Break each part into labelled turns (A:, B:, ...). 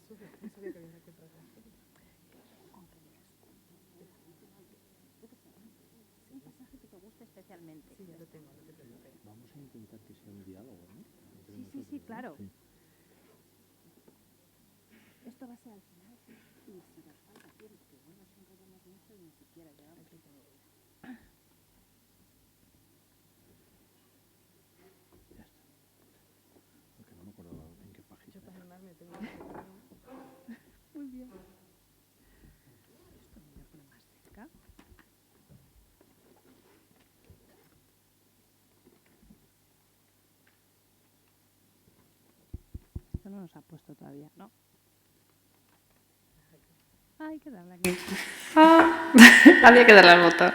A: Vamos a intentar que sea un diálogo, ¿no?
B: Sí, claro. Esto va a ser al final. Y si nos falta tiempo, que igual nos enrollamos mucho y ni siquiera llegamos.
A: Ya está. Porque no me acuerdo en qué página.
C: Yo para animarme tengo
B: Muy bien. Esto me lo pone más cerca. Esto no nos ha puesto todavía, ¿no? Hay que darle aquí. Había que darle al botón.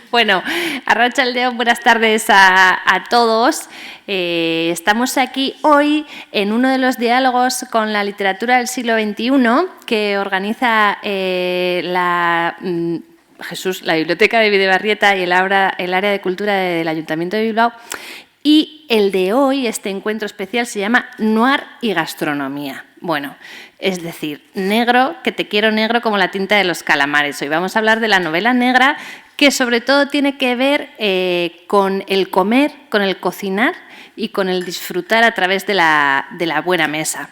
B: Bueno, arratsaldeon, buenas tardes a todos. Estamos aquí hoy en uno de los diálogos con la literatura del siglo XXI que organiza la Biblioteca de Bidebarrieta y el área de cultura del Ayuntamiento de Bilbao. Y el de hoy, este encuentro especial, se llama Noir y gastronomía. Bueno, es decir, negro, que te quiero negro como la tinta de los calamares. Hoy vamos a hablar de la novela negra, que sobre todo tiene que ver con el comer, con el cocinar y con el disfrutar a través de la buena mesa.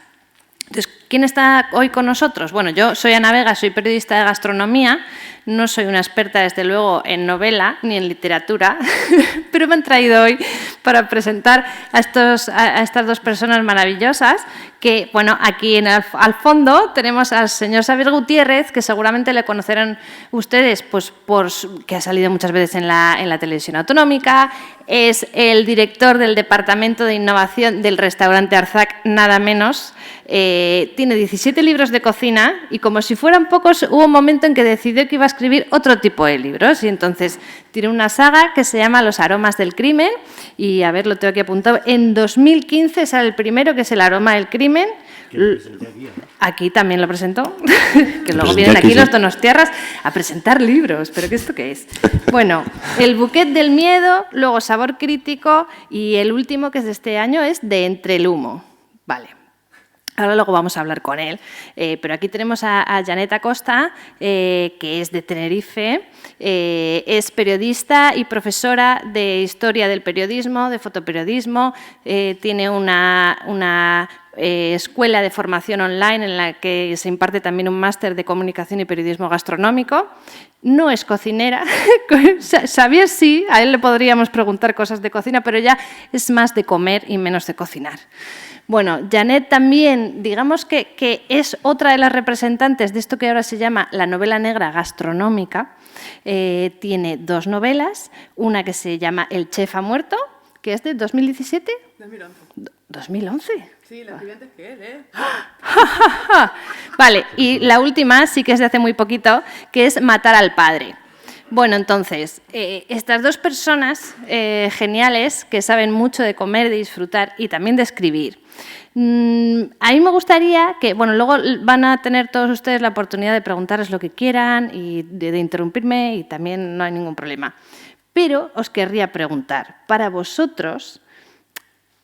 B: Entonces, ¿quién está hoy con nosotros? Bueno, yo soy Ana Vega, soy periodista de gastronomía, no soy una experta, desde luego, en novela ni en literatura, pero me han traído hoy para presentar a estas dos personas maravillosas que, bueno, aquí al fondo tenemos al señor Xavier Gutiérrez, que seguramente le conocerán ustedes, pues, que ha salido muchas veces en la televisión autonómica, es el director del Departamento de Innovación del restaurante Arzac, nada menos. Tiene 17 libros de cocina y, como si fueran pocos, hubo un momento en que decidió que iba a escribir otro tipo de libros y entonces tiene una saga que se llama Los aromas del crimen y, a ver, lo tengo aquí apuntado, en 2015 sale el primero, que es El aroma del crimen. Aquí también lo presentó, que luego vienen aquí los donostiarras a presentar libros, pero ¿esto qué es? Bueno, El buquet del miedo, luego Sabor crítico y el último, que es de este año, es De entre el humo. Vale. Ahora luego vamos a hablar con él, pero aquí tenemos a Janet Acosta, que es de Tenerife, es periodista y profesora de Historia del Periodismo, de Fotoperiodismo, tiene una escuela de formación online en la que se imparte también un máster de Comunicación y Periodismo Gastronómico. No es cocinera, Xavier sí, a él le podríamos preguntar cosas de cocina, pero ya es más de comer y menos de cocinar. Bueno, Janet también, digamos que es otra de las representantes de esto que ahora se llama la novela negra gastronómica. Tiene dos novelas, una que se llama El chef ha muerto, que es de 2017.
C: 2011.
B: ¿2011?
C: Sí, la escribí antes que él, ¿eh?
B: Vale, y la última sí que es de hace muy poquito, que es Matar al padre. Bueno, entonces, estas dos personas geniales que saben mucho de comer, de disfrutar y también de escribir. A mí me gustaría que, bueno, luego van a tener todos ustedes la oportunidad de preguntarles lo que quieran y de interrumpirme y también no hay ningún problema. Pero os querría preguntar, para vosotros,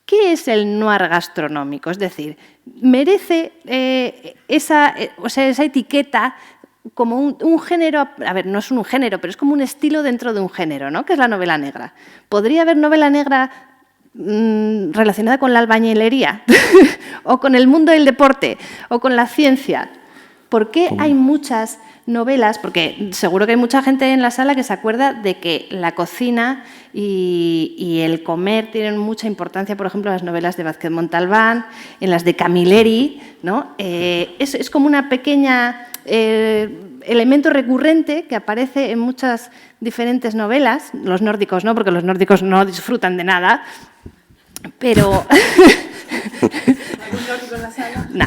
B: ¿qué es el noir gastronómico? Es decir, ¿merece esa etiqueta como un género? A ver, no es un género, pero es como un estilo dentro de un género, ¿no? Que es la novela negra. ¿Podría haber novela negra relacionada con la albañilería o con el mundo del deporte o con la ciencia? ¿Por qué hay muchas novelas? Porque seguro que hay mucha gente en la sala que se acuerda de que la cocina y el comer tienen mucha importancia, por ejemplo, en las novelas de Vázquez Montalbán, en las de Camilleri, ¿no? Es como una pequeña elemento recurrente que aparece en muchas diferentes novelas. Los nórdicos no, porque los nórdicos no disfrutan de nada, pero...
C: ¿Algún nórdico en la sala?
B: No.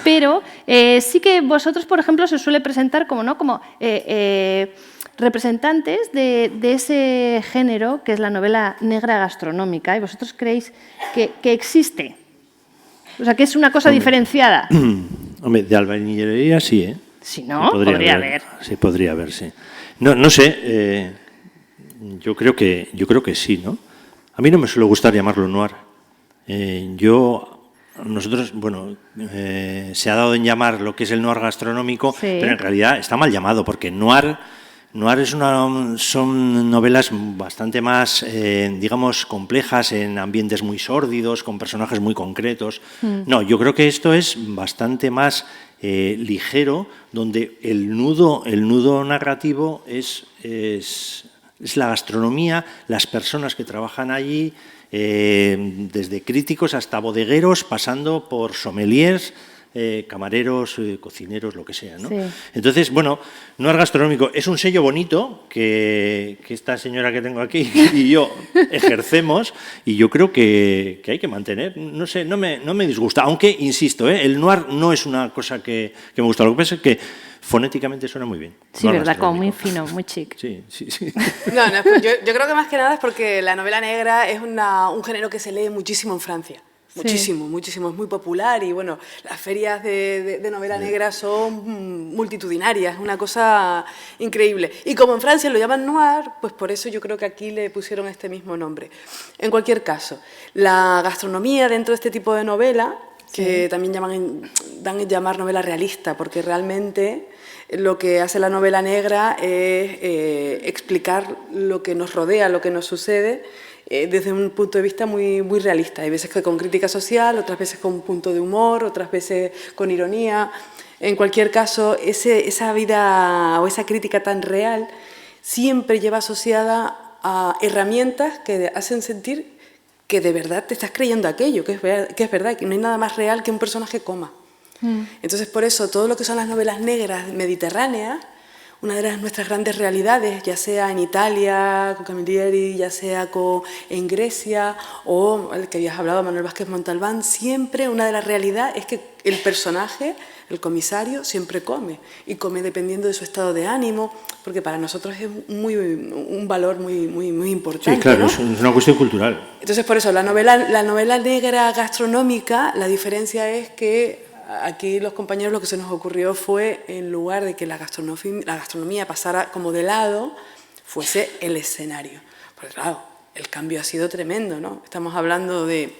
B: Pero sí que vosotros, por ejemplo, se os suele presentar como representantes de ese género que es la novela negra gastronómica, y vosotros creéis que existe, o sea, que es una cosa diferenciada.
A: Hombre, de albañilería sí, ¿eh?
B: Si no, podría haber.
A: Sí, podría haber, sí. No sé, yo creo que sí, ¿no? A mí no me suele gustar llamarlo noir. Yo nosotros, bueno, se ha dado en llamar lo que es el noir gastronómico,
B: Sí.
A: pero en realidad está mal llamado, porque noir son novelas bastante más, digamos, complejas, en ambientes muy sórdidos, con personajes muy concretos. No, yo creo que esto es bastante más ligero, donde el nudo narrativo es la gastronomía, las personas que trabajan allí, desde críticos hasta bodegueros, pasando por sommeliers, camareros, cocineros, lo que sea, ¿no?
B: Sí.
A: Entonces, bueno, noir gastronómico es un sello bonito que esta señora que tengo aquí y yo ejercemos, y yo creo que hay que mantener. No sé, no me disgusta, aunque, insisto, el noir no es una cosa que me gusta. Lo que pasa es que fonéticamente suena muy bien.
B: Sí,
A: Noir
B: verdad, como muy
A: gastronómico.
B: fino, muy chic.
A: Sí, sí, sí.
C: No, pues yo creo que más que nada es porque la novela negra es un género que se lee muchísimo en Francia. Muchísimo, muchísimo. Es muy popular y, bueno, las ferias de novela negra son multitudinarias, una cosa increíble. Y como en Francia lo llaman noir, pues por eso yo creo que aquí le pusieron este mismo nombre. En cualquier caso, la gastronomía dentro de este tipo de novela, que también dan en llamar novela realista, porque realmente lo que hace la novela negra es explicar lo que nos rodea, lo que nos sucede, desde un punto de vista muy, muy realista. Hay veces que con crítica social, otras veces con un punto de humor, otras veces con ironía. En cualquier caso, esa vida o esa crítica tan real siempre lleva asociada a herramientas que hacen sentir que de verdad te estás creyendo aquello, que es verdad, que no hay nada más real que un personaje coma. Entonces, por eso, todo lo que son las novelas negras mediterráneas, una de nuestras grandes realidades, ya sea en Italia, con Camilleri, ya sea en Grecia, o el que habías hablado, Manuel Vázquez Montalbán, siempre una de las realidades es que el personaje, el comisario, siempre come, y come dependiendo de su estado de ánimo, porque para nosotros es un valor muy, muy, muy importante.
A: Sí, claro,
C: ¿no?
A: es una cuestión cultural.
C: Entonces, por eso, la novela negra gastronómica, la diferencia es que aquí los compañeros lo que se nos ocurrió fue, en lugar de que la gastronomía pasara como de lado, fuese el escenario. Porque claro, el cambio ha sido tremendo, ¿no? Estamos hablando de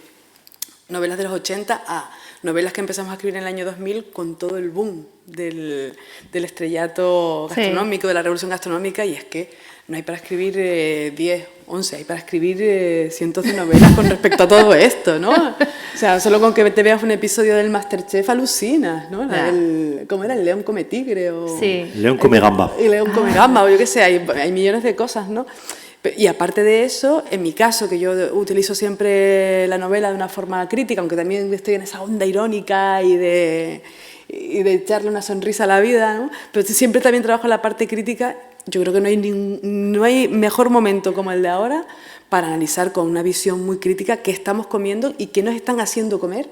C: novelas de los 80 a novelas que empezamos a escribir en el año 2000 con todo el boom del estrellato gastronómico, de la revolución gastronómica, y es que no hay para escribir 10, 11, hay para escribir cientos de novelas con respecto a todo esto, ¿no? O sea, solo con que te veas un episodio del Masterchef alucinas, ¿no? ¿Cómo era? ¿El león come tigre? O,
B: Sí.
A: León come gamba.
C: El león come gamba, o yo qué sé, hay millones de cosas, ¿no? Y aparte de eso, en mi caso, que yo utilizo siempre la novela de una forma crítica, aunque también estoy en esa onda irónica y de echarle una sonrisa a la vida, ¿no? Pero siempre también trabajo en la parte crítica. Yo creo que no hay mejor momento como el de ahora para analizar con una visión muy crítica qué estamos comiendo y qué nos están haciendo comer.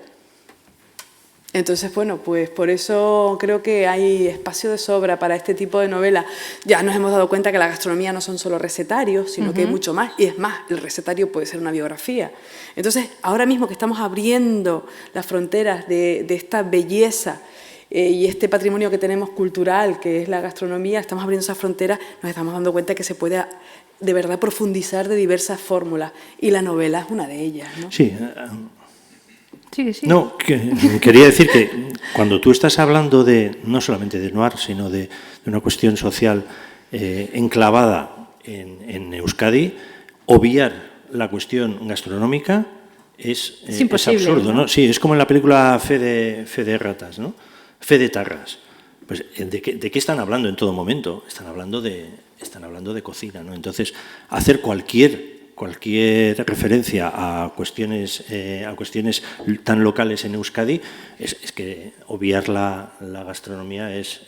C: Entonces, bueno, pues por eso creo que hay espacio de sobra para este tipo de novela. Ya nos hemos dado cuenta que la gastronomía no son solo recetarios, sino que hay mucho más. Y es más, el recetario puede ser una biografía. Entonces, ahora mismo que estamos abriendo las fronteras de esta belleza y este patrimonio que tenemos cultural, que es la gastronomía, estamos abriendo esas fronteras, nos estamos dando cuenta que se puede de verdad profundizar de diversas fórmulas. Y la novela es una de ellas, ¿no?
A: Sí.
B: Sí, sí.
A: No, quería decir que cuando tú estás hablando no solamente de noir, sino de una cuestión social enclavada en Euskadi, obviar la cuestión gastronómica es
B: imposible,
A: absurdo,
B: ¿no?
A: ¿no? Sí, es como en la película Fe de ratas, ¿no? Fe de tarras. Pues, ¿de qué están hablando en todo momento? Están hablando de cocina, ¿no? Entonces, hacer cualquier referencia a cuestiones tan locales en Euskadi es que obviar la gastronomía es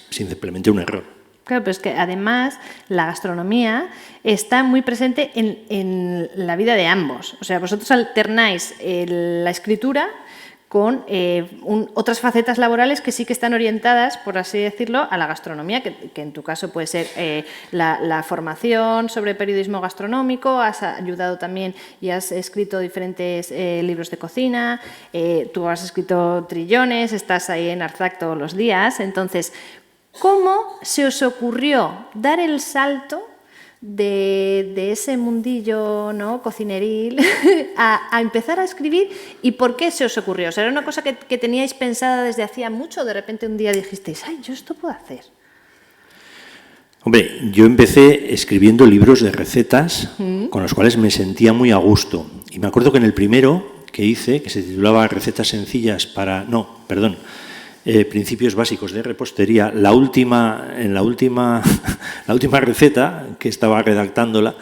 A: simplemente un error.
B: Claro, pero es que además la gastronomía está muy presente en la vida de ambos. O sea, vosotros alternáis la escritura con otras facetas laborales que sí que están orientadas, por así decirlo, a la gastronomía, que en tu caso puede ser la formación sobre periodismo gastronómico, has ayudado también y has escrito diferentes libros de cocina, tú has escrito trillones, estás ahí en Arzac todos los días. Entonces, ¿cómo se os ocurrió dar el salto de ese mundillo, ¿no?, cocineril a empezar a escribir? ¿Y por qué se os ocurrió? O sea, ¿era una cosa que teníais pensada desde hacía mucho o de repente un día dijisteis, ¡ay, yo esto puedo hacer!
A: Hombre, yo empecé escribiendo libros de recetas con los cuales me sentía muy a gusto. Y me acuerdo que en el primero que hice, que se titulaba Recetas sencillas para... No, perdón, Principios básicos de repostería, la última receta que estaba redactándola,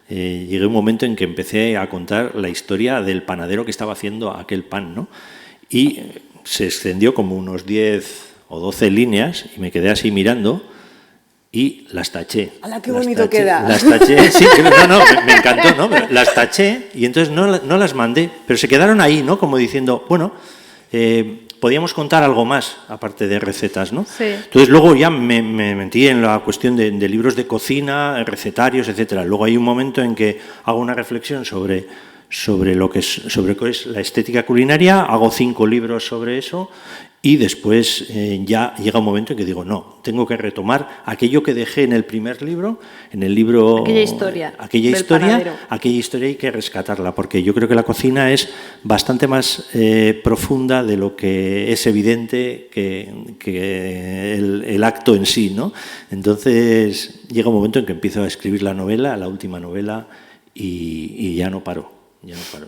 A: llegué a un momento en que empecé a contar la historia del panadero que estaba haciendo aquel pan, ¿no? Y se extendió como unos 10 o 12 líneas y me quedé así mirando y las taché.
C: ¡Hala, qué bonito queda!
A: Las taché, sí, me encantó, ¿no? Pero las taché y entonces no las mandé, pero se quedaron ahí, ¿no? Como diciendo, bueno, podíamos contar algo más, aparte de recetas, ¿no?
B: Sí.
A: Entonces luego ya me metí en la cuestión de libros de cocina, recetarios, etcétera. Luego hay un momento en que hago una reflexión sobre qué es la estética culinaria, hago 5 libros sobre eso y después ya llega un momento en que digo, no, tengo que retomar aquello que dejé en el primer libro, en el libro...
B: Aquella historia
A: hay que rescatarla, porque yo creo que la cocina es bastante más profunda de lo que es evidente que el acto en sí, ¿no? Entonces llega un momento en que empiezo a escribir la última novela, y ya no paro,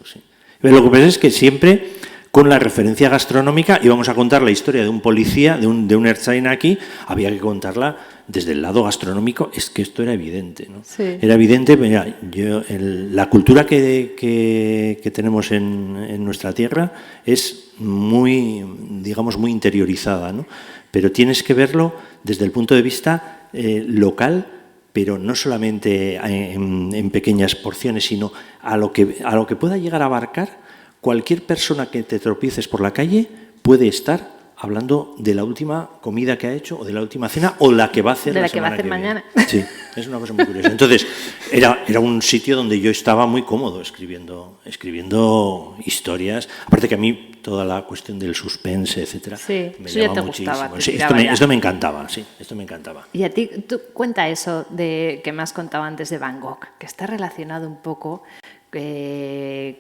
A: sí. Pero lo que pasa es que siempre con la referencia gastronómica íbamos a contar la historia de un policía, de un ertzaina aquí, había que contarla desde el lado gastronómico, es que esto era evidente, ¿no?
B: Sí.
A: Era evidente, mira, la cultura que tenemos en nuestra tierra es muy, digamos, muy interiorizada, ¿no? Pero tienes que verlo desde el punto de vista local, pero no solamente en pequeñas porciones, sino a lo que pueda llegar a abarcar. Cualquier persona que te tropieces por la calle puede estar hablando de la última comida que ha hecho, o de la última cena, o la que va a hacer la semana que
B: mañana.
A: viene. Sí, es una cosa muy curiosa. Entonces, era un sitio donde yo estaba muy cómodo escribiendo historias. Aparte que a mí toda la cuestión del suspense, etcétera, me llamaba muchísimo. Sí, esto me encantaba, sí, esto me encantaba.
B: Y a ti, tú cuenta eso que me has contado antes de Van Gogh, que está relacionado un poco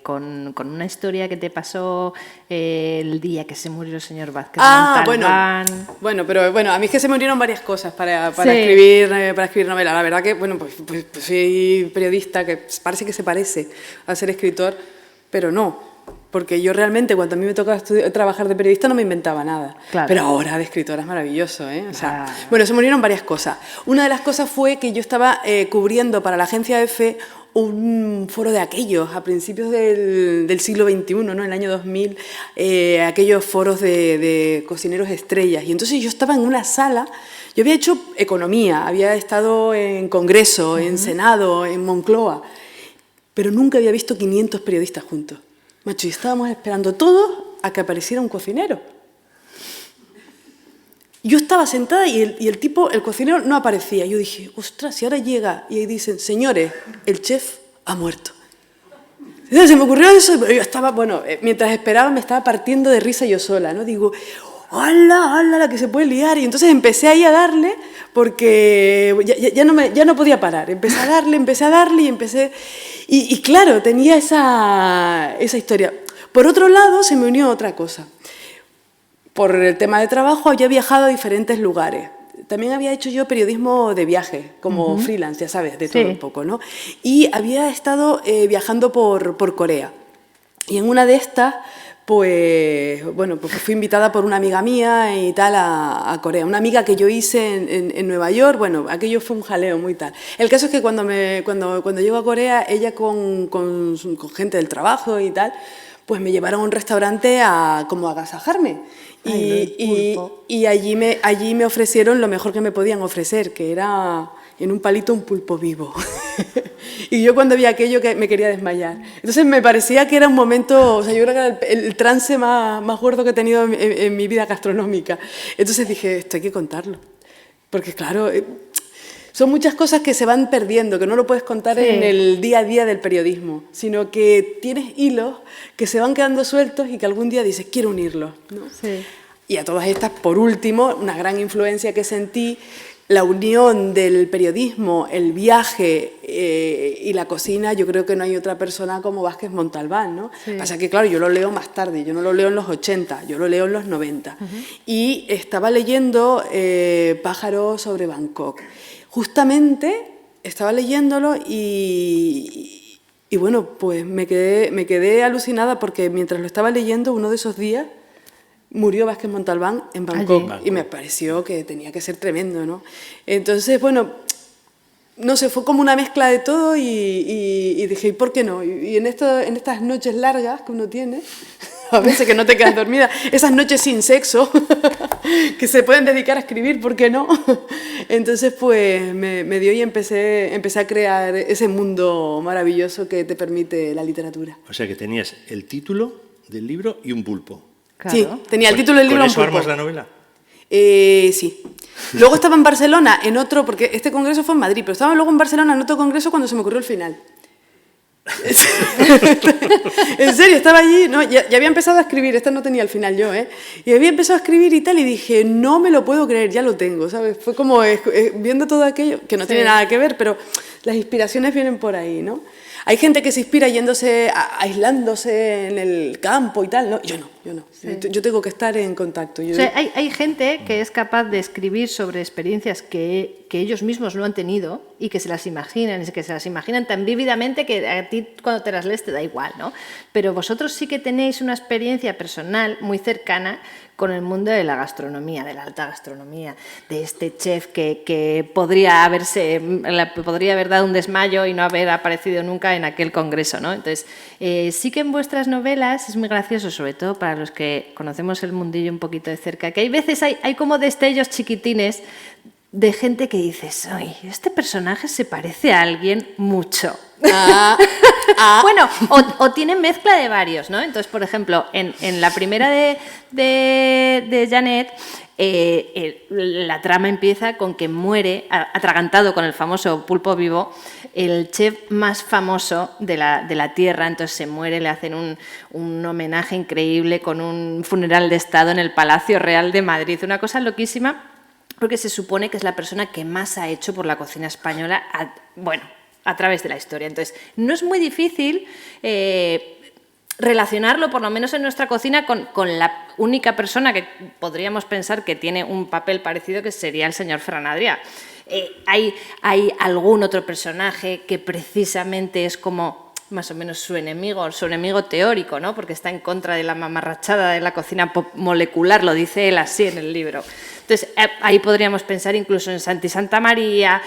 B: con una historia que te pasó el día que se murió el señor Vázquez Montalbán.
C: Pero a mí es que se murieron varias cosas para escribir novela. La verdad que, pues soy periodista, que parece que se parece a ser escritor, pero no. Porque yo realmente, cuando a mí me tocaba trabajar de periodista, no me inventaba nada. Claro. Pero ahora de escritora es maravilloso, ¿eh? O sea, se murieron varias cosas. Una de las cosas fue que yo estaba cubriendo para la agencia EFE un foro de aquellos, a principios del siglo XXI, ¿no? En el año 2000, aquellos foros de cocineros estrellas. Y entonces yo estaba en una sala, yo había hecho economía, había estado en Congreso, en Senado, en Moncloa, pero nunca había visto 500 periodistas juntos. Macho, y estábamos esperando todos a que apareciera un cocinero. Yo estaba sentada y el cocinero no aparecía. Yo dije, ostras, si ahora llega y dicen, señores, el chef ha muerto. Entonces se me ocurrió eso, pero yo estaba, mientras esperaba me estaba partiendo de risa yo sola, ¿no? Digo, ¡hala, la que se puede liar! Y entonces empecé ahí a darle, porque ya no podía parar. Empecé a darle y claro, tenía esa historia. Por otro lado, se me unió otra cosa. Por el tema de trabajo había viajado a diferentes lugares. También había hecho yo periodismo de viaje, como freelance, ya sabes, de todo un poco, ¿no? Y había estado viajando por Corea. Y en una de estas, pues fui invitada por una amiga mía y tal a Corea. Una amiga que yo hice en Nueva York, aquello fue un jaleo muy tal. El caso es que cuando llego a Corea, ella con gente del trabajo y tal, pues me llevaron a un restaurante a como agasajarme. Y allí me ofrecieron lo mejor que me podían ofrecer, que era en un palito un pulpo vivo. Y yo cuando vi aquello que me quería desmayar. Entonces me parecía que era un momento, yo creo que era el trance más gordo que he tenido en mi vida gastronómica. Entonces dije, esto hay que contarlo. Porque claro, son muchas cosas que se van perdiendo, que no lo puedes contar en el día a día del periodismo, sino que tienes hilos que se van quedando sueltos y que algún día dices, quiero unirlos, ¿no? Sí. Y a todas estas, por último, una gran influencia que sentí, la unión del periodismo, el viaje y la cocina, yo creo que no hay otra persona como Vázquez Montalbán, ¿no?
B: Sí.
C: Pasa que, claro, yo lo leo más tarde, yo no lo leo en los 80, yo lo leo en los 90. Y estaba leyendo Pájaro sobre Bangkok. Justamente estaba leyéndolo y bueno, pues me quedé alucinada porque mientras lo estaba leyendo, uno de esos días, murió Vázquez Montalbán en Bangkok.
B: Allí.
C: Y me pareció que tenía que ser tremendo, ¿no? Entonces, bueno, no sé, fue como una mezcla de todo y dije, ¿y por qué no? Y en estas noches largas que uno tiene, a veces que no te quedas dormida, esas noches sin sexo, que se pueden dedicar a escribir, ¿por qué no? Entonces, pues me dio y empecé a crear ese mundo maravilloso que te permite la literatura.
A: O sea que tenías el título del libro y un pulpo.
B: Claro.
C: Sí, tenía el título del libro
A: ¿Con
C: un
A: eso
C: pulpo.
A: armas la novela?
C: Sí. Luego estaba en Barcelona, en otro, porque este congreso fue en Madrid, pero estaba luego en Barcelona en otro congreso cuando se me ocurrió el final. En serio, estaba allí, no, ya había empezado a escribir, esta no tenía el final yo, y había empezado a escribir y tal, y dije, no me lo puedo creer, ya lo tengo, ¿sabes? Fue como viendo todo aquello, que no tiene nada que ver, pero las inspiraciones vienen por ahí, ¿no? Hay gente que se inspira yéndose, aislándose en el campo y tal, ¿no? Yo no. Sí. Yo tengo que estar en contacto.
B: O sea, hay gente que es capaz de escribir sobre experiencias que ellos mismos no han tenido y que se las imaginan, y que se las imaginan tan vívidamente que a ti cuando te las lees te da igual, ¿no? Pero vosotros sí que tenéis una experiencia personal muy cercana con el mundo de la gastronomía, de la alta gastronomía, de este chef que podría haber dado un desmayo y no haber aparecido nunca en aquel congreso, ¿no? Entonces, sí que en vuestras novelas es muy gracioso, sobre todo para los que conocemos el mundillo un poquito de cerca, que hay veces hay como destellos chiquitines de gente que dices, ay, este personaje se parece a alguien mucho. Bueno, o tiene mezcla de varios, ¿no? Entonces, por ejemplo, en la primera de Janet, la trama empieza con que muere, atragantado con el famoso pulpo vivo, el chef más famoso de la tierra. Entonces se muere, le hacen un homenaje increíble con un funeral de Estado en el Palacio Real de Madrid. Una cosa loquísima, porque se supone que es la persona que más ha hecho por la cocina española, a través de la historia. Entonces, no es muy difícil relacionarlo, por lo menos en nuestra cocina, con la única persona que podríamos pensar que tiene un papel parecido, que sería el señor Ferran Adrià. ¿Hay algún otro personaje que precisamente es como más o menos su enemigo teórico, ¿no? Porque está en contra de la mamarrachada de la cocina molecular, lo dice él así en el libro? Entonces, ahí podríamos pensar incluso en Santi Santamaría.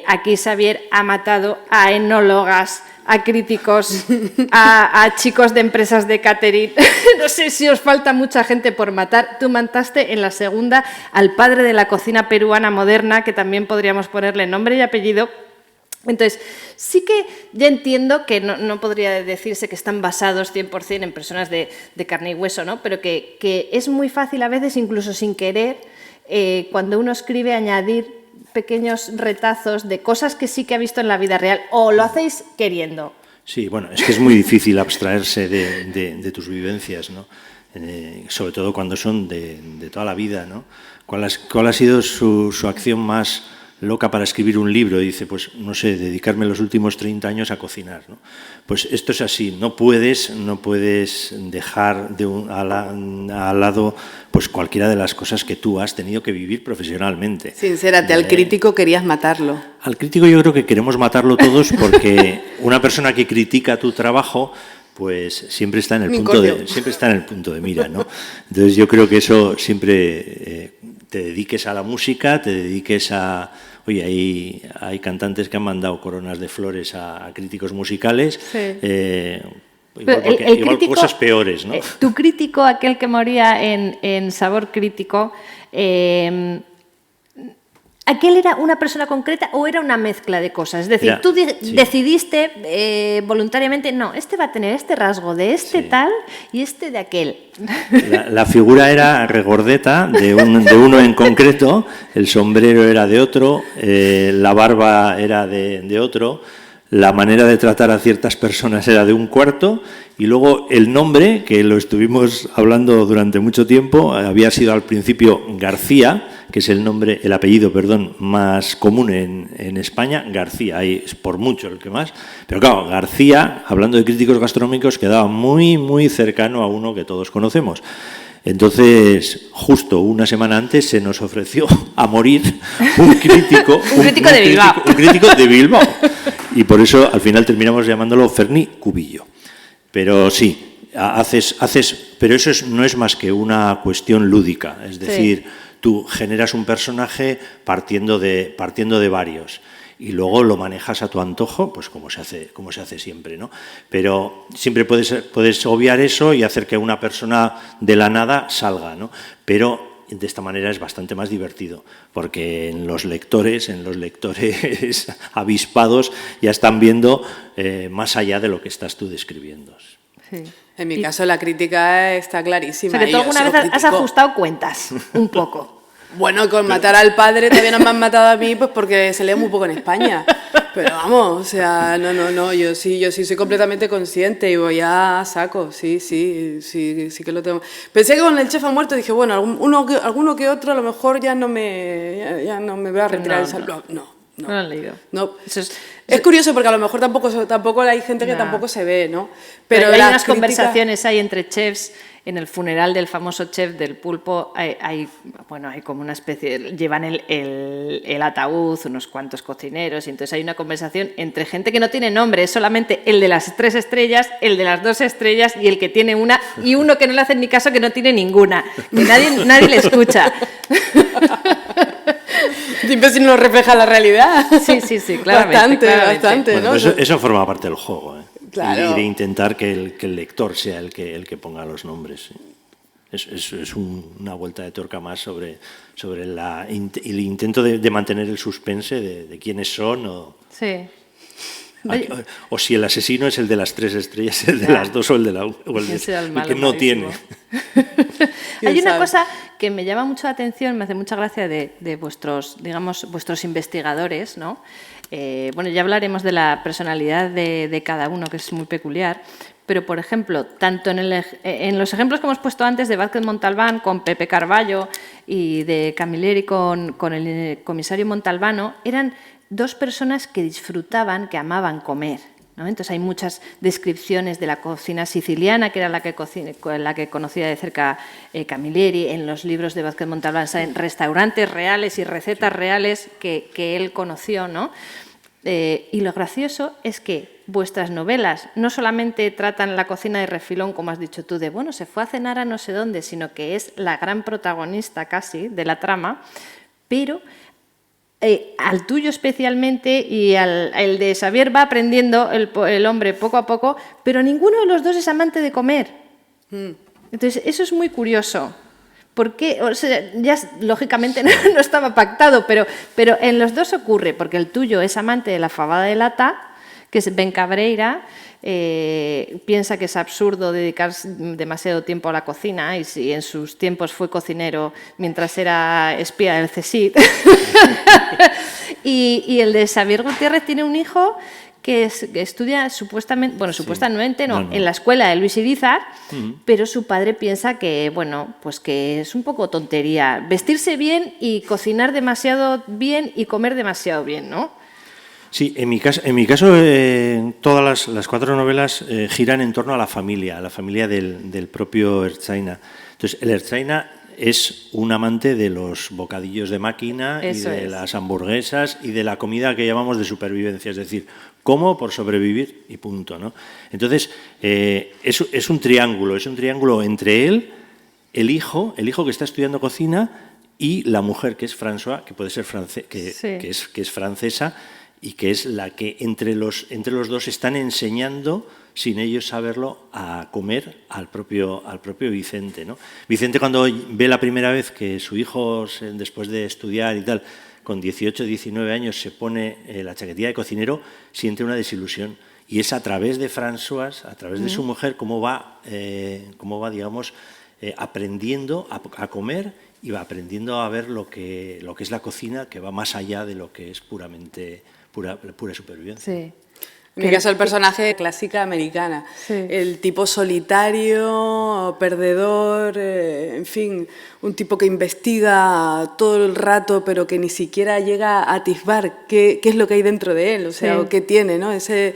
B: Aquí Xavier ha matado a enólogas, a críticos, a chicos de empresas de catering. No sé si os falta mucha gente por matar. Tú mataste en la segunda al padre de la cocina peruana moderna, que también podríamos ponerle nombre y apellido. Entonces, sí que ya entiendo que no podría decirse que están basados 100% en personas de carne y hueso, ¿no? Pero que es muy fácil a veces, incluso sin querer, cuando uno escribe, añadir pequeños retazos de cosas que sí que ha visto en la vida real, o lo hacéis queriendo.
A: Sí, bueno, es que es muy difícil abstraerse de tus vivencias, ¿no? Sobre todo cuando son de toda la vida, ¿no? ¿Cuál ha sido su acción más loca para escribir un libro? Y dice, pues no sé, dedicarme los últimos 30 años a cocinar, ¿no? Pues esto es así, no puedes dejar al lado pues cualquiera de las cosas que tú has tenido que vivir profesionalmente.
C: Sincérate, al crítico querías matarlo.
A: Al crítico yo creo que queremos matarlo todos, porque una persona que critica tu trabajo pues siempre está en el punto de mira, ¿no? Entonces yo creo que eso siempre te dediques a la música, te dediques a... Oye, hay cantantes que han mandado coronas de flores a críticos musicales,
B: sí.
A: Igual cosas peores, ¿no?
B: Tu crítico, aquel que moría en Sabor Crítico, ¿aquel era una persona concreta o era una mezcla de cosas? Es decir, tú decidiste voluntariamente, no, este va a tener este rasgo de este tal y este de aquel.
A: La figura era regordeta de uno en concreto, el sombrero era de otro, la barba era de otro, la manera de tratar a ciertas personas era de un cuarto, y luego el nombre, que lo estuvimos hablando durante mucho tiempo, había sido al principio García, que es el apellido, perdón, más común en España, García, ahí es por mucho el que más. Pero claro, García, hablando de críticos gastronómicos, quedaba muy, muy cercano a uno que todos conocemos. Entonces, justo una semana antes se nos ofreció a morir un crítico,
B: un
A: crítico de Bilbao. Y por eso al final terminamos llamándolo Ferni Cubillo. Pero sí, pero eso no es más que una cuestión lúdica. Es decir, tú generas un personaje partiendo de varios. Y luego lo manejas a tu antojo, pues como se hace siempre, ¿no? Pero siempre puedes obviar eso y hacer que una persona de la nada salga, ¿no? Pero de esta manera es bastante más divertido, porque en los lectores avispados ya están viendo más allá de lo que estás tú describiendo.
B: Sí.
C: En mi caso la crítica está clarísima.
B: O sea, que tú alguna vez has ajustado cuentas, un poco.
C: Bueno, con matar al padre todavía no me han matado a mí, pues porque se lee muy poco en España. Pero vamos, o sea, no, yo sí soy completamente consciente y voy a saco, sí que lo tengo. Pensé que con el chef ha muerto, dije, bueno, alguno que otro a lo mejor ya no me voy a retirar el salón. No lo han leído. No. Es curioso porque a lo mejor tampoco hay gente que tampoco se ve, ¿no?
B: Pero hay unas conversaciones ahí entre chefs. En el funeral del famoso chef del pulpo hay como una especie, llevan el ataúd, unos cuantos cocineros, y entonces hay una conversación entre gente que no tiene nombre, es solamente el de las 3 estrellas, el de las 2 estrellas y el que tiene una, y uno que no le hacen ni caso que no tiene ninguna, que nadie le escucha.
C: Siempre si no refleja la realidad.
B: Sí, claramente.
C: Bastante,
A: bueno,
C: ¿no?
A: Pues eso forma parte del juego, ¿eh?
C: Claro.
A: Y de intentar que el lector sea el que ponga los nombres. Es una vuelta de tuerca más sobre el intento de mantener el suspense de quiénes son o si el asesino es el de las 3 estrellas, el de las 2 o el el que no tiene.
B: Hay una cosa que me llama mucho la atención, me hace mucha gracia de vuestros investigadores, ¿no? Bueno, ya hablaremos de la personalidad de cada uno, que es muy peculiar, pero, por ejemplo, tanto en los ejemplos que hemos puesto antes de Vázquez Montalbán con Pepe Carballo y de Camilleri con el comisario Montalbano, eran 2 personas que disfrutaban, que amaban comer, ¿no? Entonces hay muchas descripciones de la cocina siciliana, que era la que conocía de cerca Camilleri. En los libros de Vázquez Montalbán salen restaurantes reales y recetas reales que él conoció, ¿no? Y lo gracioso es que vuestras novelas no solamente tratan la cocina de refilón, como has dicho tú, de bueno, se fue a cenar a no sé dónde, sino que es la gran protagonista casi de la trama, pero al tuyo especialmente y el de Xavier va aprendiendo el hombre poco a poco, pero ninguno de los 2 es amante de comer. Entonces, eso es muy curioso. Porque, o sea, ya lógicamente no estaba pactado, pero en los 2 ocurre, porque el tuyo es amante de la fabada de lata, que es Ben Cabreira, piensa que es absurdo dedicar demasiado tiempo a la cocina, y si en sus tiempos fue cocinero mientras era espía del CSIC. y el de Xavier Gutiérrez tiene un hijo que estudia supuestamente no, en la escuela de Luis Irizar, pero su padre piensa que, bueno, pues que es un poco tontería vestirse bien y cocinar demasiado bien y comer demasiado bien, ¿no?
A: Sí, en mi caso todas las 4 novelas giran en torno a la familia del propio Ertzaina. Entonces, el Ertzaina es un amante de los bocadillos de máquina y de las hamburguesas y de la comida que llamamos de supervivencia, es decir, como por sobrevivir y punto, ¿no? Entonces, es un triángulo entre él, el hijo que está estudiando cocina, y la mujer, que es François, que puede ser que es francesa, y que es la que entre los 2 están enseñando, sin ellos saberlo, a comer al propio Vicente, ¿no? Vicente, cuando ve la primera vez que su hijo, después de estudiar y tal, con 18, 19 años, se pone la chaquetilla de cocinero, siente una desilusión. Y es a través de François, a través de su mujer, cómo va digamos, aprendiendo a comer y va aprendiendo a ver lo que es la cocina, que va más allá de lo que es pura supervivencia.
B: Sí.
C: En mi caso, el personaje clásica americana.
B: Sí.
C: El tipo solitario, perdedor, en fin, un tipo que investiga todo el rato, pero que ni siquiera llega a atisbar qué es lo que hay dentro de él, o sea,
B: Sí.
C: o qué tiene, ¿no? Ese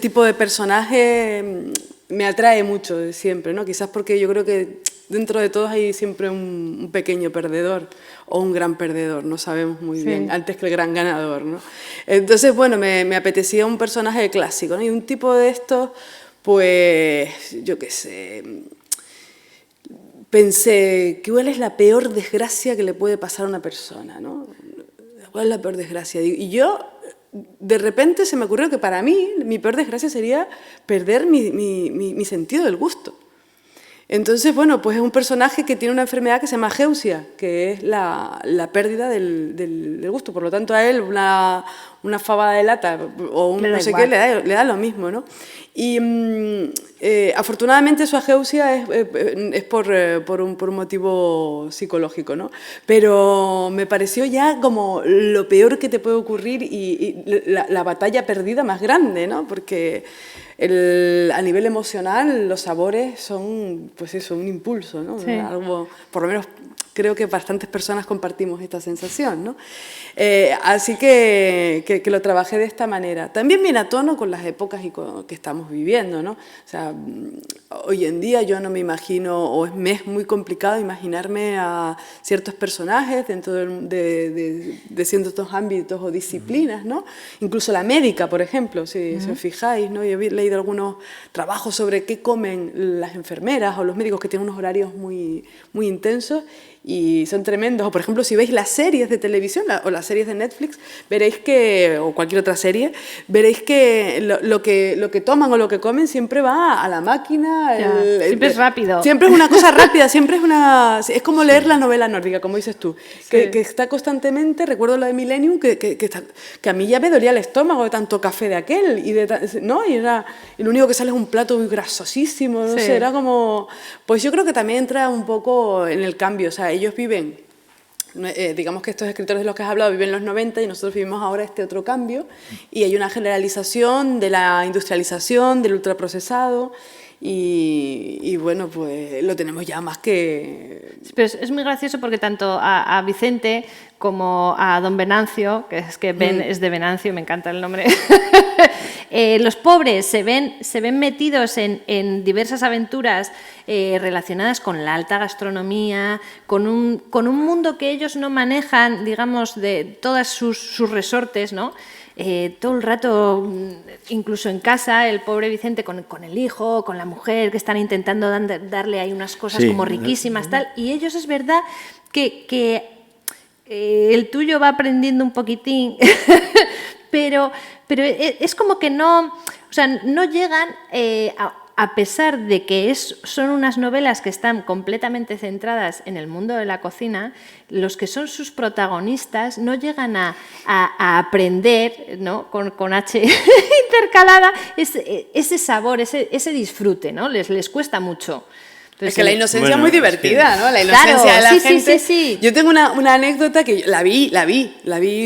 C: tipo de personaje me atrae mucho siempre, ¿no? Quizás porque yo creo que dentro de todos hay siempre un pequeño perdedor o un gran perdedor, no sabemos muy
B: Sí.
C: bien, antes que el gran ganador, ¿no? Entonces, bueno, me apetecía un personaje clásico, ¿no? Y un tipo de estos, pues, yo qué sé, pensé, ¿cuál es la peor desgracia que le puede pasar a una persona, ¿no? ¿Cuál es la peor desgracia? Y yo, de repente se me ocurrió que para mí, mi peor desgracia sería perder mi sentido del gusto. Entonces, bueno, pues es un personaje que tiene una enfermedad que se llama ageusia, que es la pérdida del gusto. Por lo tanto, a él una fabada de lata o un no sé qué le da lo mismo, ¿no? Y afortunadamente su ageusia es por un motivo psicológico, ¿no? Pero me pareció ya como lo peor que te puede ocurrir y la batalla perdida más grande, ¿no? Porque a nivel emocional los sabores son, pues eso, un impulso, ¿no?
B: Sí.
C: Algo, por lo menos creo que bastantes personas compartimos esta sensación, ¿no? Así que lo trabajé de esta manera. También viene a tono con las épocas que estamos viviendo, ¿no? O sea, hoy en día yo no me imagino, o me es muy complicado imaginarme a ciertos personajes dentro de ciertos ámbitos o disciplinas, ¿no? Incluso la médica, por ejemplo, si os fijáis, ¿no? Yo he leído algunos trabajos sobre qué comen las enfermeras o los médicos que tienen unos horarios muy, muy intensos y son tremendos. O, por ejemplo, si veis las series de televisión o las series de Netflix, veréis que, o cualquier otra serie, veréis que lo que toman o lo que comen siempre va a la máquina.
B: Siempre es rápido.
C: Siempre es una cosa rápida, siempre es como leer la novela nórdica, como dices tú, que está constantemente, recuerdo lo de Millennium, que a mí ya me dolía el estómago de tanto café de aquel, ¿no? Y lo único que sale es un plato muy grasosísimo, no sé, era como... Pues yo creo que también entra un poco en el cambio, o sea, ellos viven, digamos que estos escritores de los que has hablado viven en los 90 y nosotros vivimos ahora este otro cambio y hay una generalización de la industrialización, del ultraprocesado y bueno, pues lo tenemos ya más que...
B: Pero es muy gracioso porque tanto a Vicente como a don Venancio, que es que Ben es de Venancio, me encanta el nombre, los pobres se ven metidos en diversas aventuras relacionadas con la alta gastronomía, con un mundo que ellos no manejan, digamos, de todas sus resortes, ¿no? Todo el rato, incluso en casa, el pobre Vicente con el hijo, con la mujer, que están intentando darle ahí unas cosas como riquísimas, tal, y ellos es verdad que el tuyo va aprendiendo un poquitín, pero es como que no, o sea, no llegan a pesar de que son unas novelas que están completamente centradas en el mundo de la cocina, los que son sus protagonistas no llegan a aprender, ¿no? con H intercalada, ese sabor, ese disfrute, ¿no? Les cuesta mucho. Entonces,
C: es que la inocencia es muy divertida, ¿no? La inocencia
B: claro,
C: de la gente.
B: Sí.
C: Yo tengo una anécdota que la vi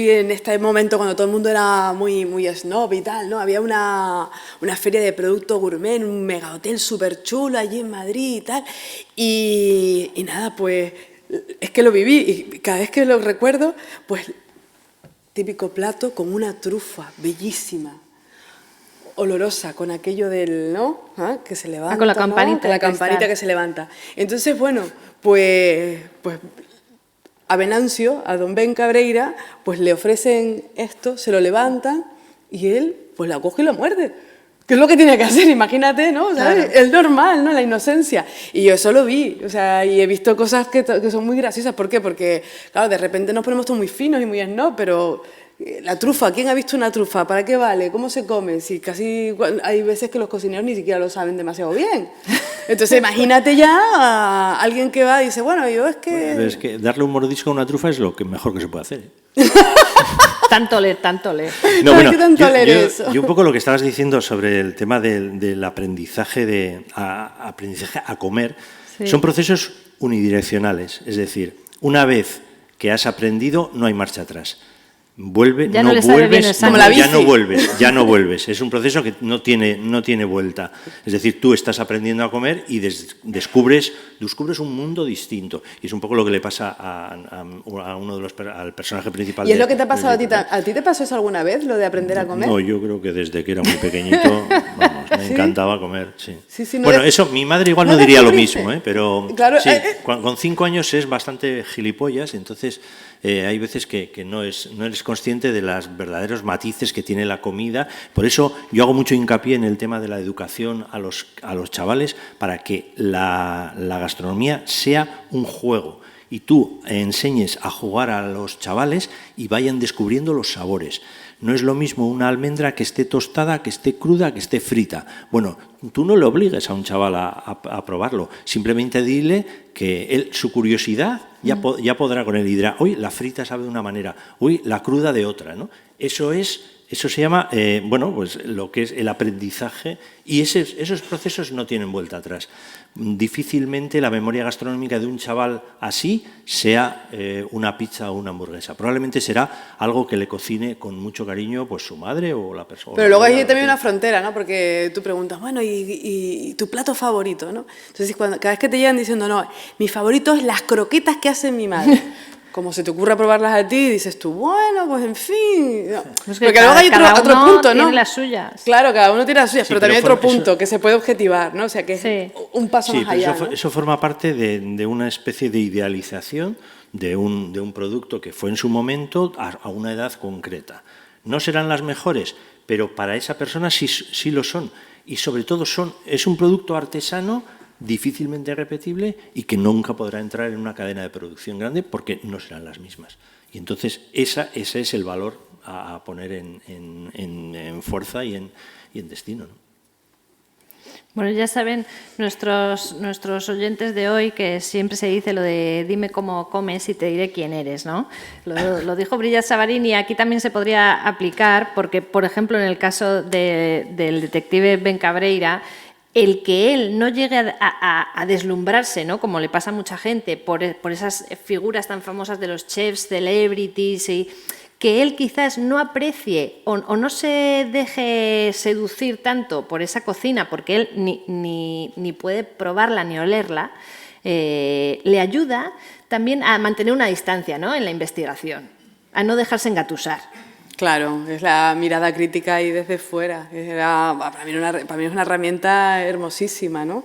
C: en este momento cuando todo el mundo era muy, muy snob y tal, ¿no? Había una feria de producto gourmet en un mega hotel súper chulo allí en Madrid y tal. Y nada, pues es que lo viví y cada vez que lo recuerdo, pues típico plato con una trufa bellísima, olorosa, con aquello del, ¿no? ¿Ah? Que se levanta,
B: con la campanita.
C: ¿no? La campanita que se levanta. Entonces, bueno, pues a Venancio, a don Ben Cabreira, pues le ofrecen esto, se lo levantan y él pues la coge y lo muerde. ¿Qué es lo que tiene que hacer? Imagínate, ¿no? ¿Sabes?
B: Claro.
C: Es normal, ¿no? La inocencia. Y yo eso lo vi, o sea, y he visto cosas que son muy graciosas. ¿Por qué? Porque, claro, de repente nos ponemos todos muy finos y muy snob, pero la trufa, ¿quién ha visto una trufa? ¿Para qué vale? ¿Cómo se come? Si casi hay veces que los cocineros ni siquiera lo saben demasiado bien. Entonces, imagínate ya a alguien que va y dice, bueno, yo es que...
A: Bueno, es que darle un mordisco a una trufa es lo que mejor que se puede hacer, ¿eh?
B: Tanto leer.
A: No, bueno,
C: ¿Qué tanto leer eso?
A: yo un poco lo que estabas diciendo sobre el tema del aprendizaje aprendizaje a comer, son procesos unidireccionales, es decir, una vez que has aprendido no hay marcha atrás. vuelve,
B: Ya
A: no
B: no le sabe bien el
A: vuelves,
B: sándwich.
C: Como la
A: ya
C: bici.
A: no vuelves, ya no vuelves. Es un proceso que no tiene vuelta. Es decir, tú estás aprendiendo a comer y descubres un mundo distinto. Y es un poco lo que le pasa a uno de al personaje principal.
C: ¿Y es lo que te ha pasado
A: del libro, ¿no?
C: a ti? ¿Te pasó eso alguna vez, lo de aprender a comer?
A: No, yo creo que desde que era muy pequeñito, vamos, me encantaba comer, sí.
C: Sí, no
A: bueno,
C: de-
A: eso, mi madre igual
C: ¿No
A: no diría lo
C: descubriste?
A: mismo, pero
C: Claro,
A: sí, con 5 años es bastante gilipollas, entonces hay veces que no eres consciente de los verdaderos matices que tiene la comida. Por eso yo hago mucho hincapié en el tema de la educación a los chavales, para que la gastronomía sea un juego y tú enseñes a jugar a los chavales y vayan descubriendo los sabores. No es lo mismo una almendra que esté tostada, que esté cruda, que esté frita. Bueno, tú no le obligues a un chaval a probarlo, simplemente dile que su curiosidad ya podrá con él y dirá, hoy la frita sabe de una manera, hoy la cruda de otra, ¿no? Eso se llama, pues lo que es el aprendizaje, y esos procesos no tienen vuelta atrás. Difícilmente la memoria gastronómica de un chaval así sea una pizza o una hamburguesa. Probablemente será algo que le cocine con mucho cariño pues su madre o la persona.
C: Pero luego hay también una frontera, ¿no? Porque tú preguntas, bueno, ¿y tu plato favorito, no? Entonces, cada vez que te llegan diciendo, no, mi favorito es las croquetas que hace mi madre. Como se te ocurra probarlas a ti, dices tú, bueno, pues en fin. No.
B: Es que
C: Porque luego hay
B: cada
C: otro
B: uno
C: punto, ¿no?
B: tiene las suyas.
C: Claro, cada uno tiene las suyas,
A: Sí,
C: pero también hay
A: pero
C: otro punto que se puede objetivar, ¿no? O sea, que es
B: Sí.
C: un paso
A: Sí,
C: más
A: pero
C: allá, ¿no?
A: eso forma parte de una especie de idealización de un producto que fue en su momento a una edad concreta. No serán las mejores, pero para esa persona sí lo son. Y sobre todo es un producto artesano difícilmente repetible y que nunca podrá entrar en una cadena de producción grande porque no serán las mismas. Y entonces ese es el valor a poner en fuerza y en destino, ¿no?
B: Bueno, ya saben nuestros oyentes de hoy que siempre se dice lo de dime cómo comes y te diré quién eres, ¿no? Lo dijo Brillat Savarin y aquí también se podría aplicar porque, por ejemplo, en el caso del detective Ben Cabreira, el que él no llegue a deslumbrarse, ¿no? Como le pasa a mucha gente, por esas figuras tan famosas de los chefs, celebrities, y que él quizás no aprecie o no se deje seducir tanto por esa cocina, porque él ni puede probarla ni olerla, le ayuda también a mantener una distancia, ¿no? En la investigación, a no dejarse engatusar.
C: Claro, es la mirada crítica ahí desde fuera. Para mí es una herramienta hermosísima, ¿no?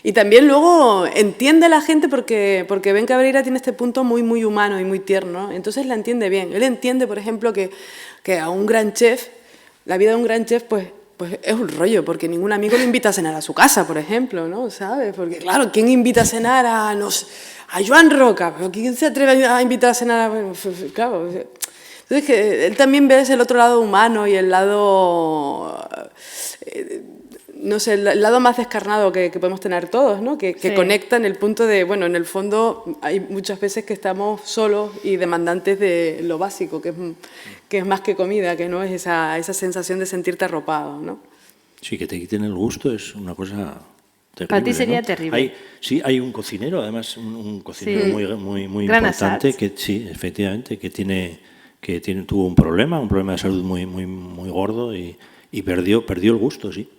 C: Y también luego entiende a la gente porque Ben Cabreira tiene este punto muy, muy humano y muy tierno, ¿no? Entonces la entiende bien. Él entiende, por ejemplo, que a un gran chef, la vida de un gran chef, pues es un rollo, porque ningún amigo le invita a cenar a su casa, por ejemplo, ¿no? ¿Sabes? Porque, claro, ¿quién invita a cenar a Joan Roca? ¿Pero quién se atreve a invitar a cenar a...? Claro... Entonces, que él también ve el otro lado humano y el lado, no sé, el lado más descarnado que podemos tener todos, ¿no? Que
B: Sí.
C: conecta en el punto de, bueno, en el fondo hay muchas veces que estamos solos y demandantes de lo básico, que es más que comida, que no es esa sensación de sentirte arropado, ¿no?
A: Sí, que te quiten el gusto es una cosa terrible.
B: Para ti sería
A: ¿no?
B: terrible.
A: Hay un cocinero, además, un cocinero
B: Sí.
A: muy
B: Gran
A: importante,
B: Assad.
A: que sí, efectivamente, tuvo un problema de salud muy gordo y perdió el gusto, sí.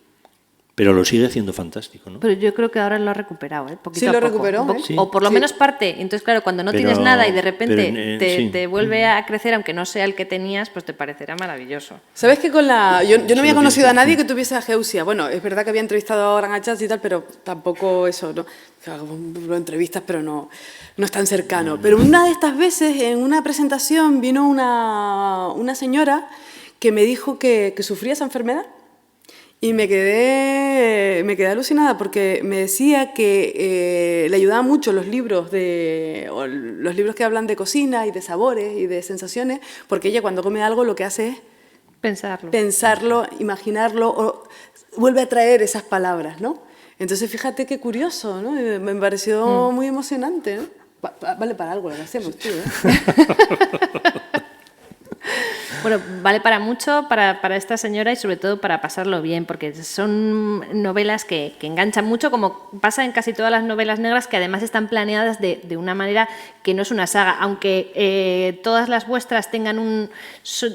A: Pero lo sigue haciendo fantástico, ¿no?
B: Pero yo creo que ahora lo ha recuperado, ¿eh? Poquito
C: Sí,
B: a
C: lo
B: poco.
C: recuperó,
B: Un poco,
C: ¿eh?
A: Sí.
B: o por lo
C: Sí.
B: menos parte. Entonces, claro, cuando no
A: Pero-
B: tienes nada y de repente
A: pero, sí.
B: te vuelve a crecer, aunque no sea el que tenías, pues te parecerá maravilloso.
C: ¿Sabes que yo no había
A: lo
C: conocido a
A: pienso,
C: nadie
A: sí.
C: que tuviese ageusia? Bueno, es verdad que había entrevistado a Gran Achaz y tal, pero tampoco eso, ¿no? Lo entrevistas, pero no es tan cercano. Pero una de estas veces, en una presentación, vino una señora que me dijo que sufría esa enfermedad. Y me quedé alucinada porque me decía que le ayudaban mucho los libros que hablan de cocina y de sabores y de sensaciones, porque ella cuando come algo lo que hace es
B: Pensarlo.
C: pensarlo, imaginarlo, o vuelve a traer esas palabras, ¿no? Entonces fíjate qué curioso, ¿no? Me pareció muy emocionante, ¿no? Vale para algo lo que hacemos, tío, ¿eh?
B: Bueno, vale para mucho para esta señora y sobre todo para pasarlo bien, porque son novelas que enganchan mucho, como pasa en casi todas las novelas negras, que además están planeadas de una manera que no es una saga, aunque todas las vuestras tengan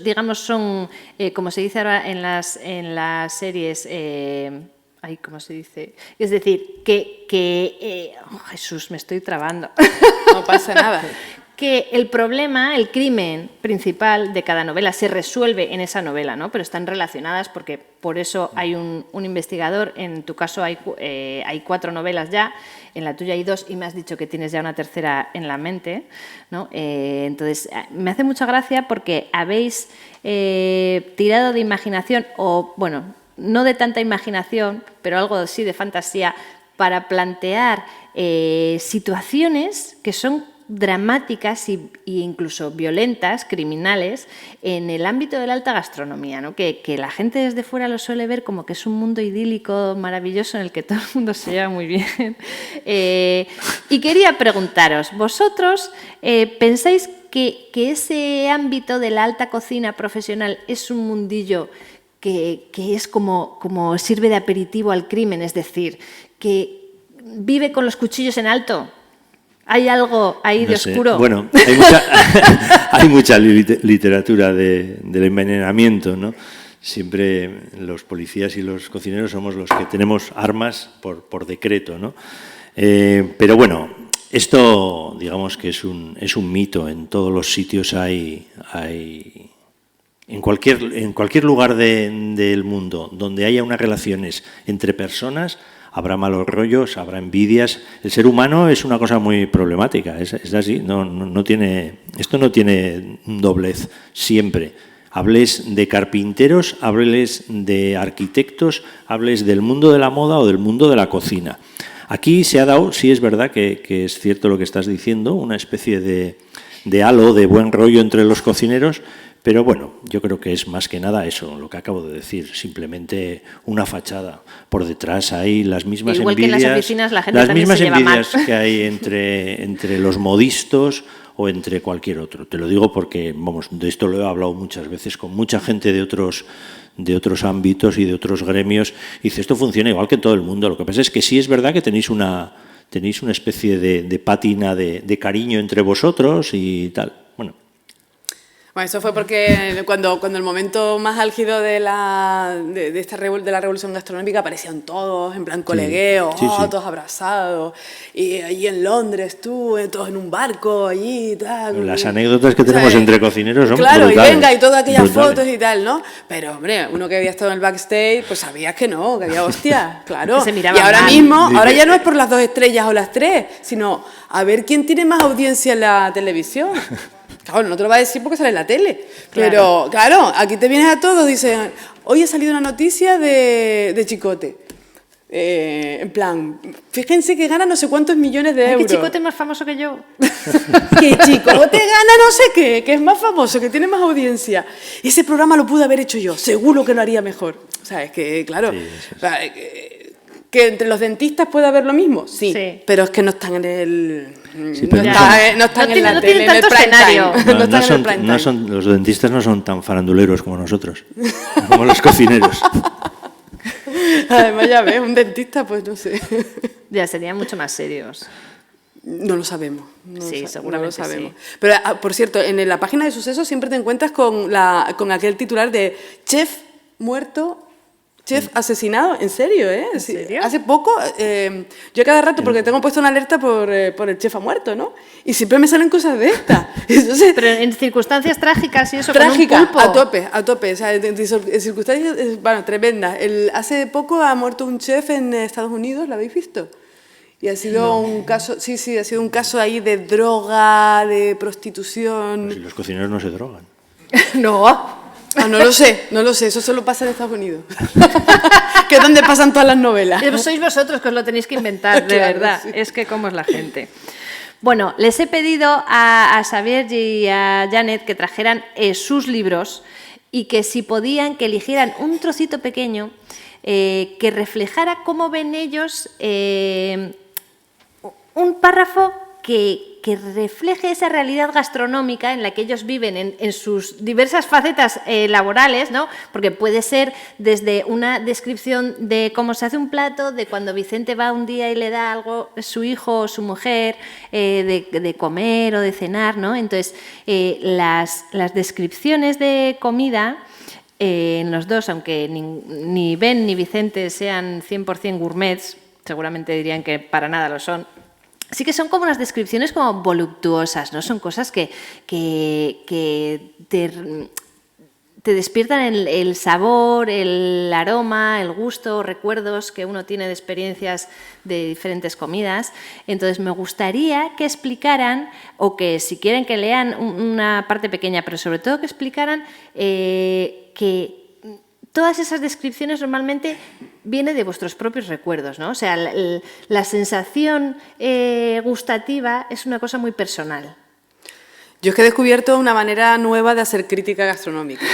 B: digamos, son, como se dice ahora en las series, ¿cómo se dice? Es decir, Jesús, me estoy trabando.
C: No pasa nada.
B: Que el problema, el crimen principal de cada novela se resuelve en esa novela, ¿no? Pero están relacionadas porque por eso hay un investigador. En tu caso hay 4 novelas ya, en la tuya hay 2 y me has dicho que tienes ya una tercera en la mente, ¿no? Entonces, me hace mucha gracia porque habéis tirado de imaginación, o bueno, no de tanta imaginación, pero algo sí de fantasía, para plantear situaciones que son dramáticas e incluso violentas, criminales, en el ámbito de la alta gastronomía, ¿no? Que la gente desde fuera lo suele ver como que es un mundo idílico, maravilloso, en el que todo el mundo se lleva muy bien. Y quería preguntaros, ¿vosotros pensáis que ese ámbito de la alta cocina profesional es un mundillo que es como sirve de aperitivo al crimen, es decir, que vive con los cuchillos en alto? ¿Hay algo ahí de oscuro?
A: Bueno, hay mucha literatura del envenenamiento, ¿no? Siempre los policías y los cocineros somos los que tenemos armas por decreto, ¿no? Pero bueno, esto digamos que es un mito. En todos los sitios hay en cualquier lugar del mundo donde haya unas relaciones entre personas, habrá malos rollos, habrá envidias. El ser humano es una cosa muy problemática, es así, esto no tiene doblez siempre. Hables de carpinteros, hables de arquitectos, hables del mundo de la moda o del mundo de la cocina. Aquí se ha dado, sí es verdad que es cierto lo que estás diciendo, una especie de halo, de buen rollo entre los cocineros. Pero bueno, yo creo que es más que nada eso, lo que acabo de decir, simplemente una fachada. Por detrás hay las mismas
B: igual
A: envidias,
B: que en las oficinas la gente también se lleva mal.
A: que hay entre los modistos o entre cualquier otro. Te lo digo porque, vamos, de esto lo he hablado muchas veces con mucha gente de otros ámbitos y de otros gremios. Y dice, esto funciona igual que en todo el mundo. Lo que pasa es que sí es verdad que tenéis una especie de pátina de cariño entre vosotros y tal.
C: Bueno, eso fue porque cuando el momento más álgido de la revolución gastronómica aparecían todos en plan colegueo,
A: sí.
C: todos abrazados, y allí en Londres todos en un barco, allí y tal.
A: Las anécdotas que tenemos entre cocineros son
C: claro,
A: brutales,
C: y venga, y todas aquellas fotos y tal, ¿no? Pero, hombre, uno que había estado en el backstage, pues sabías que no, que había hostias, claro.
B: Se miraban
C: y ahora
B: mal.
C: mismo, ahora ya no es por las 2 estrellas o las 3, sino a ver quién tiene más audiencia en la televisión. Claro, no te lo va a decir porque sale en la tele. Pero, claro, aquí te vienes a todos, dicen, hoy ha salido una noticia de Chicote. En plan, fíjense que gana no sé cuántos millones de euros.
B: ¿Qué Chicote es más famoso que yo?
C: Que Chicote gana no sé qué, que es más famoso, que tiene más audiencia. Ese programa lo pude haber hecho yo, seguro que lo haría mejor. O sea, es que, claro... Sí, ¿que entre los dentistas puede haber lo mismo? Sí, pero es que no están en el...
A: Sí,
C: no están en la tele, en el prime time.
A: Los dentistas no son tan faranduleros como nosotros, como los cocineros.
C: Además, ya ves, un dentista, pues no sé.
B: Ya, serían mucho más serios.
C: No lo sabemos.
B: Seguramente
C: no lo sabemos.
B: sí.
C: Pero, por cierto, en la página de Sucesos siempre te encuentras con aquel titular de chef muerto... Chef asesinado, en serio, ¿eh?
B: ¿En serio?
C: Hace poco, yo cada rato, porque tengo puesto una alerta por el chef ha muerto, ¿no? Y siempre me salen cosas de estas. Entonces,
B: pero en circunstancias trágicas y eso,
C: trágica,
B: con un pulpo.
C: a tope. O sea, en circunstancias, bueno, tremendas. Hace poco ha muerto un chef en Estados Unidos, ¿lo habéis visto? Y ha sido un caso, sí, ha sido un caso ahí de droga, de prostitución.
A: Pues si los cocineros no se drogan.
B: No.
C: No lo sé, eso solo pasa en Estados Unidos. Que es donde pasan todas las novelas.
B: Sois vosotros que os lo tenéis que inventar, de
C: Claro,
B: verdad.
C: sí.
B: Es que cómo es la gente. Bueno, les he pedido a Xavier y a Janet que trajeran sus libros y que si podían, que eligieran un trocito pequeño que reflejara cómo ven ellos un párrafo que que refleje esa realidad gastronómica en la que ellos viven en sus diversas facetas laborales, ¿no? Porque puede ser desde una descripción de cómo se hace un plato, de cuando Vicente va un día y le da algo a su hijo o su mujer, de comer o de cenar, ¿no? Entonces, las descripciones de comida en los dos, aunque ni Ben ni Vicente sean 100% gourmets, seguramente dirían que para nada lo son, sí que son como unas descripciones como voluptuosas, ¿no? Son cosas que te despiertan el sabor, el aroma, el gusto, recuerdos que uno tiene de experiencias de diferentes comidas. Entonces, me gustaría que explicaran, o que si quieren que lean una parte pequeña, pero sobre todo que explicaran que todas esas descripciones normalmente vienen de vuestros propios recuerdos, ¿no? O sea, la sensación gustativa es una cosa muy personal.
C: Yo es que he descubierto una manera nueva de hacer crítica gastronómica,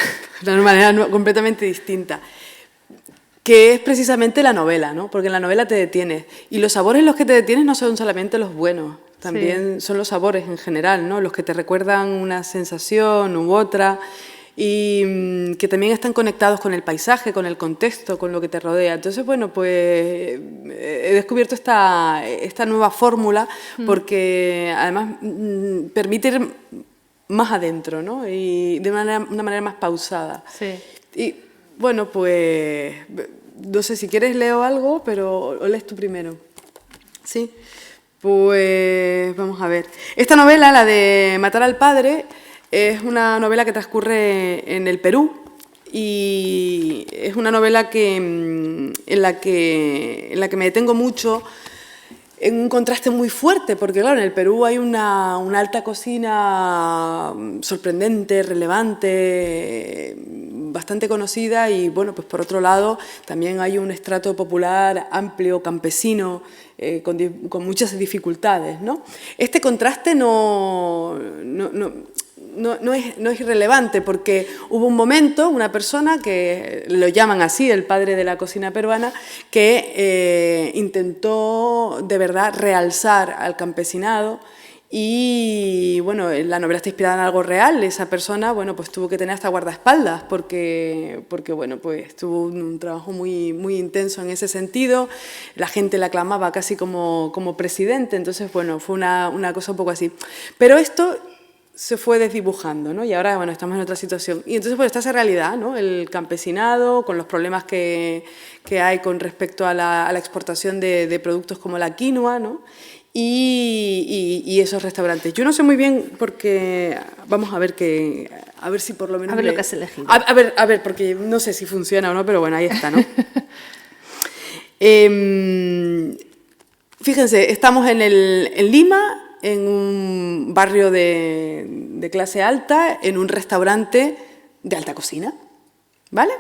C: una manera completamente distinta, que es precisamente la novela, ¿no? Porque en la novela te detienes, y los sabores en los que te detienes no son solamente los buenos, también son los sabores en general, ¿no? Los que te recuerdan una sensación u otra, y que también están conectados con el paisaje, con el contexto, con lo que te rodea. Entonces, bueno, pues he descubierto esta nueva fórmula porque además permite ir más adentro, ¿no? Y de una manera más pausada.
B: Sí.
C: Y bueno, pues no sé si quieres leo algo, pero o lees tú primero. Sí. Pues vamos a ver. Esta novela, la de Matar al padre, es una novela que transcurre en el Perú y es una novela en la que me detengo mucho en un contraste muy fuerte, porque claro, en el Perú hay una alta cocina sorprendente, relevante, bastante conocida y bueno, pues por otro lado también hay un estrato popular amplio, campesino, con muchas dificultades, ¿no? Este contraste no es irrelevante porque hubo un momento, una persona que lo llaman así, el padre de la cocina peruana, que intentó de verdad realzar al campesinado y bueno, la novela está inspirada en algo real. Esa persona, bueno, pues tuvo que tener hasta guardaespaldas porque bueno, pues tuvo un trabajo muy, muy intenso en ese sentido. La gente la aclamaba casi como presidente, entonces bueno, fue una cosa un poco así. Pero esto se fue desdibujando, ¿no? Y ahora, bueno, estamos en otra situación. Y entonces, pues está esa realidad, ¿no? El campesinado, con los problemas que hay con respecto a la exportación de productos como la quinoa, ¿no? Y esos restaurantes. Yo no sé muy bien porque vamos a ver si por lo menos...
B: A ver lo que has elegido.
C: A ver, porque no sé si funciona o no, pero bueno, ahí está, ¿no? Fíjense, estamos en Lima, en un barrio de clase alta, en un restaurante de alta cocina, ¿vale?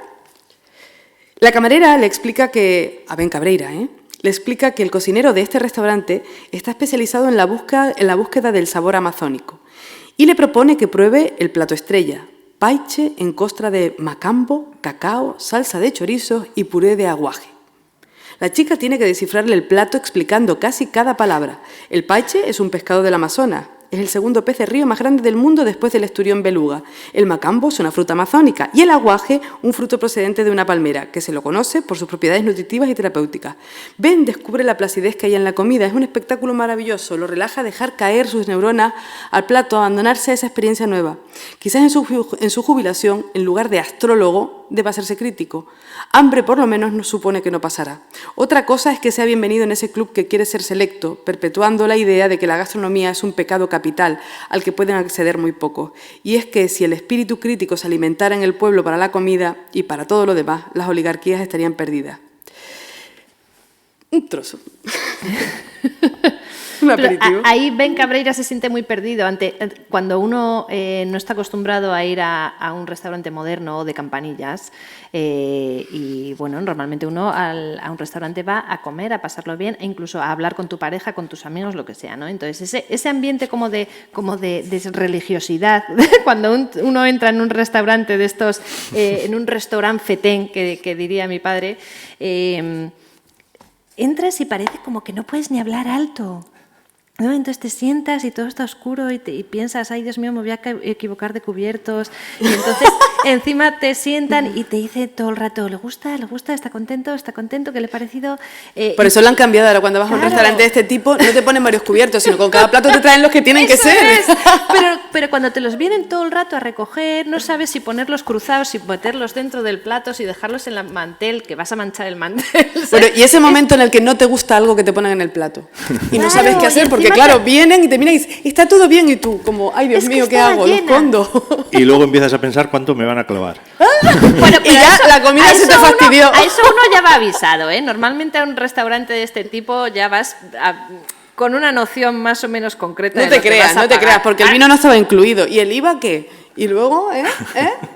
C: La camarera le explica que... A Ben Cabreira, le explica que el cocinero de este restaurante está especializado en la búsqueda del sabor amazónico y le propone que pruebe el plato estrella, paiche en costra de macambo, cacao, salsa de chorizos y puré de aguaje. La chica tiene que descifrarle el plato explicando casi cada palabra. El paiche es un pescado del Amazonas. Es el segundo pez de río más grande del mundo después del esturión beluga. El macambo es una fruta amazónica y el aguaje un fruto procedente de una palmera, que se lo conoce por sus propiedades nutritivas y terapéuticas. Ben descubre la placidez que hay en la comida. Es un espectáculo maravilloso. Lo relaja dejar caer sus neuronas al plato, abandonarse a esa experiencia nueva. Quizás en su jubilación, en lugar de astrólogo, deba hacerse crítico. Hambre, por lo menos, nos supone que no pasará. Otra cosa es que sea bienvenido en ese club que quiere ser selecto, perpetuando la idea de que la gastronomía es un pecado capital al que pueden acceder muy pocos. Y es que si el espíritu crítico se alimentara en el pueblo para la comida y para todo lo demás, las oligarquías estarían perdidas. Un trozo. Un aperitivo.
B: Ahí Ben Cabreira se siente muy perdido cuando uno no está acostumbrado a ir a un restaurante moderno o de campanillas y bueno, normalmente uno a un restaurante va a comer, a pasarlo bien e incluso a hablar con tu pareja, con tus amigos, lo que sea, ¿no? Entonces ese ambiente como de religiosidad cuando uno entra en un restaurante de estos, en un restaurante fetén que diría mi padre, entras y parece como que no puedes ni hablar alto. ¿no? Entonces te sientas y todo está oscuro y piensas, ay Dios mío, me voy a equivocar de cubiertos. Y entonces encima te sientan y te dice todo el rato, ¿le gusta? ¿Está contento? ¿Qué le ha parecido?
C: Por eso lo han cambiado. Ahora cuando vas a un restaurante de este tipo no te ponen varios cubiertos, sino con cada plato te traen los que tienen que ser.
B: Pero cuando te los vienen todo el rato a recoger, no sabes si ponerlos cruzados, si meterlos dentro del plato, si dejarlos en el mantel, que vas a manchar el mantel.
C: Bueno, y ese momento en el que no te gusta algo que te ponen en el plato y no sabes qué hacer, porque claro, vienen y te miran y dicen, está todo bien, y tú como, ay Dios mío, ¿qué hago? Lo escondo.
A: Y luego empiezas a pensar cuánto me van a clavar.
B: Bueno,
C: Y ya la comida se te fastidió.
B: A eso uno ya va avisado, ¿eh? Normalmente a un restaurante de este tipo ya vas con una noción más o menos concreta.
C: No te creas, porque el vino no estaba incluido. ¿Y el IVA qué? Y luego,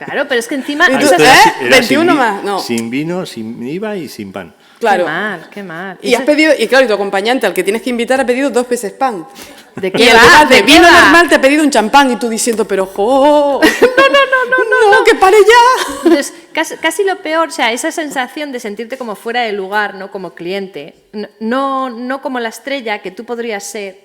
B: Claro, pero es que encima...
C: ¿Y tú,
A: Esto era
C: 21
A: sin,
C: más, no.
A: Sin vino, sin IVA y sin pan.
C: Claro.
B: Qué mal.
C: Y has pedido, y claro, y tu acompañante, al que tienes que invitar, ha pedido 2 veces pan.
B: ¿De
C: Y
B: qué
C: el
B: va?
C: de vino normal te ha pedido un champán y tú diciendo, pero ¡jo! No, que pare ya.
B: Entonces, casi lo peor, o sea, esa sensación de sentirte como fuera de lugar, ¿no? Como cliente, no como la estrella que tú podrías ser,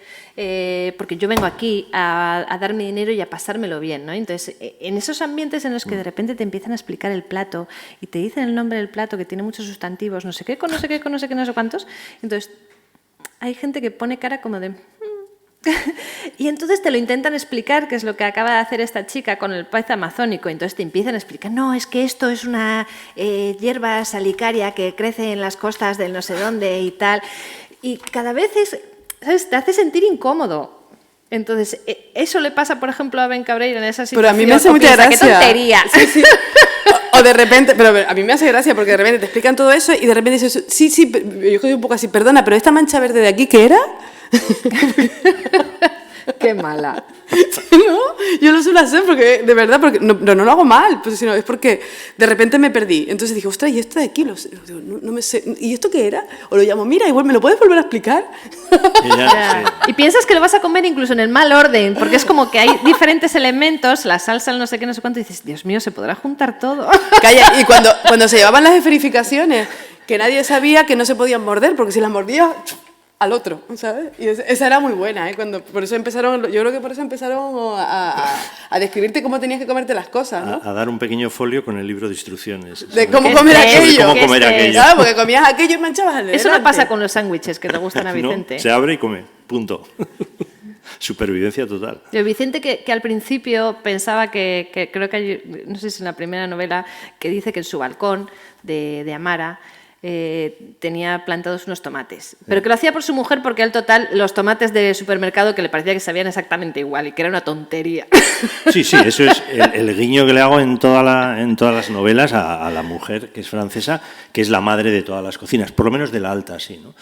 B: porque yo vengo aquí a dar mi dinero y a pasármelo bien, ¿no? Entonces, en esos ambientes en los que de repente te empiezan a explicar el plato y te dicen el nombre del plato que tiene muchos sustantivos, no sé qué, con no sé qué, con no sé qué, no sé cuántos, entonces hay gente que pone cara como de... Y entonces te lo intentan explicar, que es lo que acaba de hacer esta chica con el pez amazónico. Entonces te empiezan a explicar, no, es que esto es una hierba salicaria que crece en las costas del no sé dónde y tal. Y cada vez ¿sabes? Te hace sentir incómodo. Entonces, eso le pasa, por ejemplo, a Ben Cabreira en esa situación.
C: Pero a mí me hace mucha gracia.
B: ¡Qué tontería!
C: Sí. O de repente, pero a mí me hace gracia porque de repente te explican todo eso y de repente dices, sí, yo soy un poco así, perdona, pero esta mancha verde de aquí, ¿qué era?
B: ¡Qué mala!
C: No, yo lo suelo hacer porque, de verdad, porque no lo hago mal, pues, sino es porque de repente me perdí. Entonces dije, ostras, ¿y esto de aquí? No me sé. ¿Y esto qué era? O lo llamo, mira, igual, ¿me lo puedes volver a explicar?
B: Y piensas que lo vas a comer incluso en el mal orden, porque es como que hay diferentes elementos, la salsa, el no sé qué, no sé cuánto, y dices, Dios mío, ¿se podrá juntar todo?
C: Calla, y cuando se llevaban las esferificaciones, que nadie sabía que no se podían morder, porque si las mordías... al otro, ¿sabes? Y esa era muy buena, ¿eh? Por eso empezaron, yo creo que por eso empezaron a describirte cómo tenías que comerte las cosas, ¿no?
A: A dar un pequeño folio con el libro de instrucciones.
C: De cómo comer aquello.
A: Cómo comer aquello.
C: Claro, porque comías aquello y manchabas el de
B: Eso no
C: delante.
B: pasa con los sándwiches que te gustan a Vicente.
A: No, se abre y come, punto. Supervivencia total.
B: Yo, Vicente, que al principio pensaba que creo que hay, no sé si en la primera novela, que dice que en su balcón de Amara tenía plantados unos tomates, pero que lo hacía por su mujer porque al total los tomates de supermercado que le parecía que sabían exactamente igual y que era una tontería.
A: Sí, eso es el guiño que le hago en todas las novelas a la mujer, que es francesa, que es la madre de todas las cocinas, por lo menos de la alta, sí, ¿no?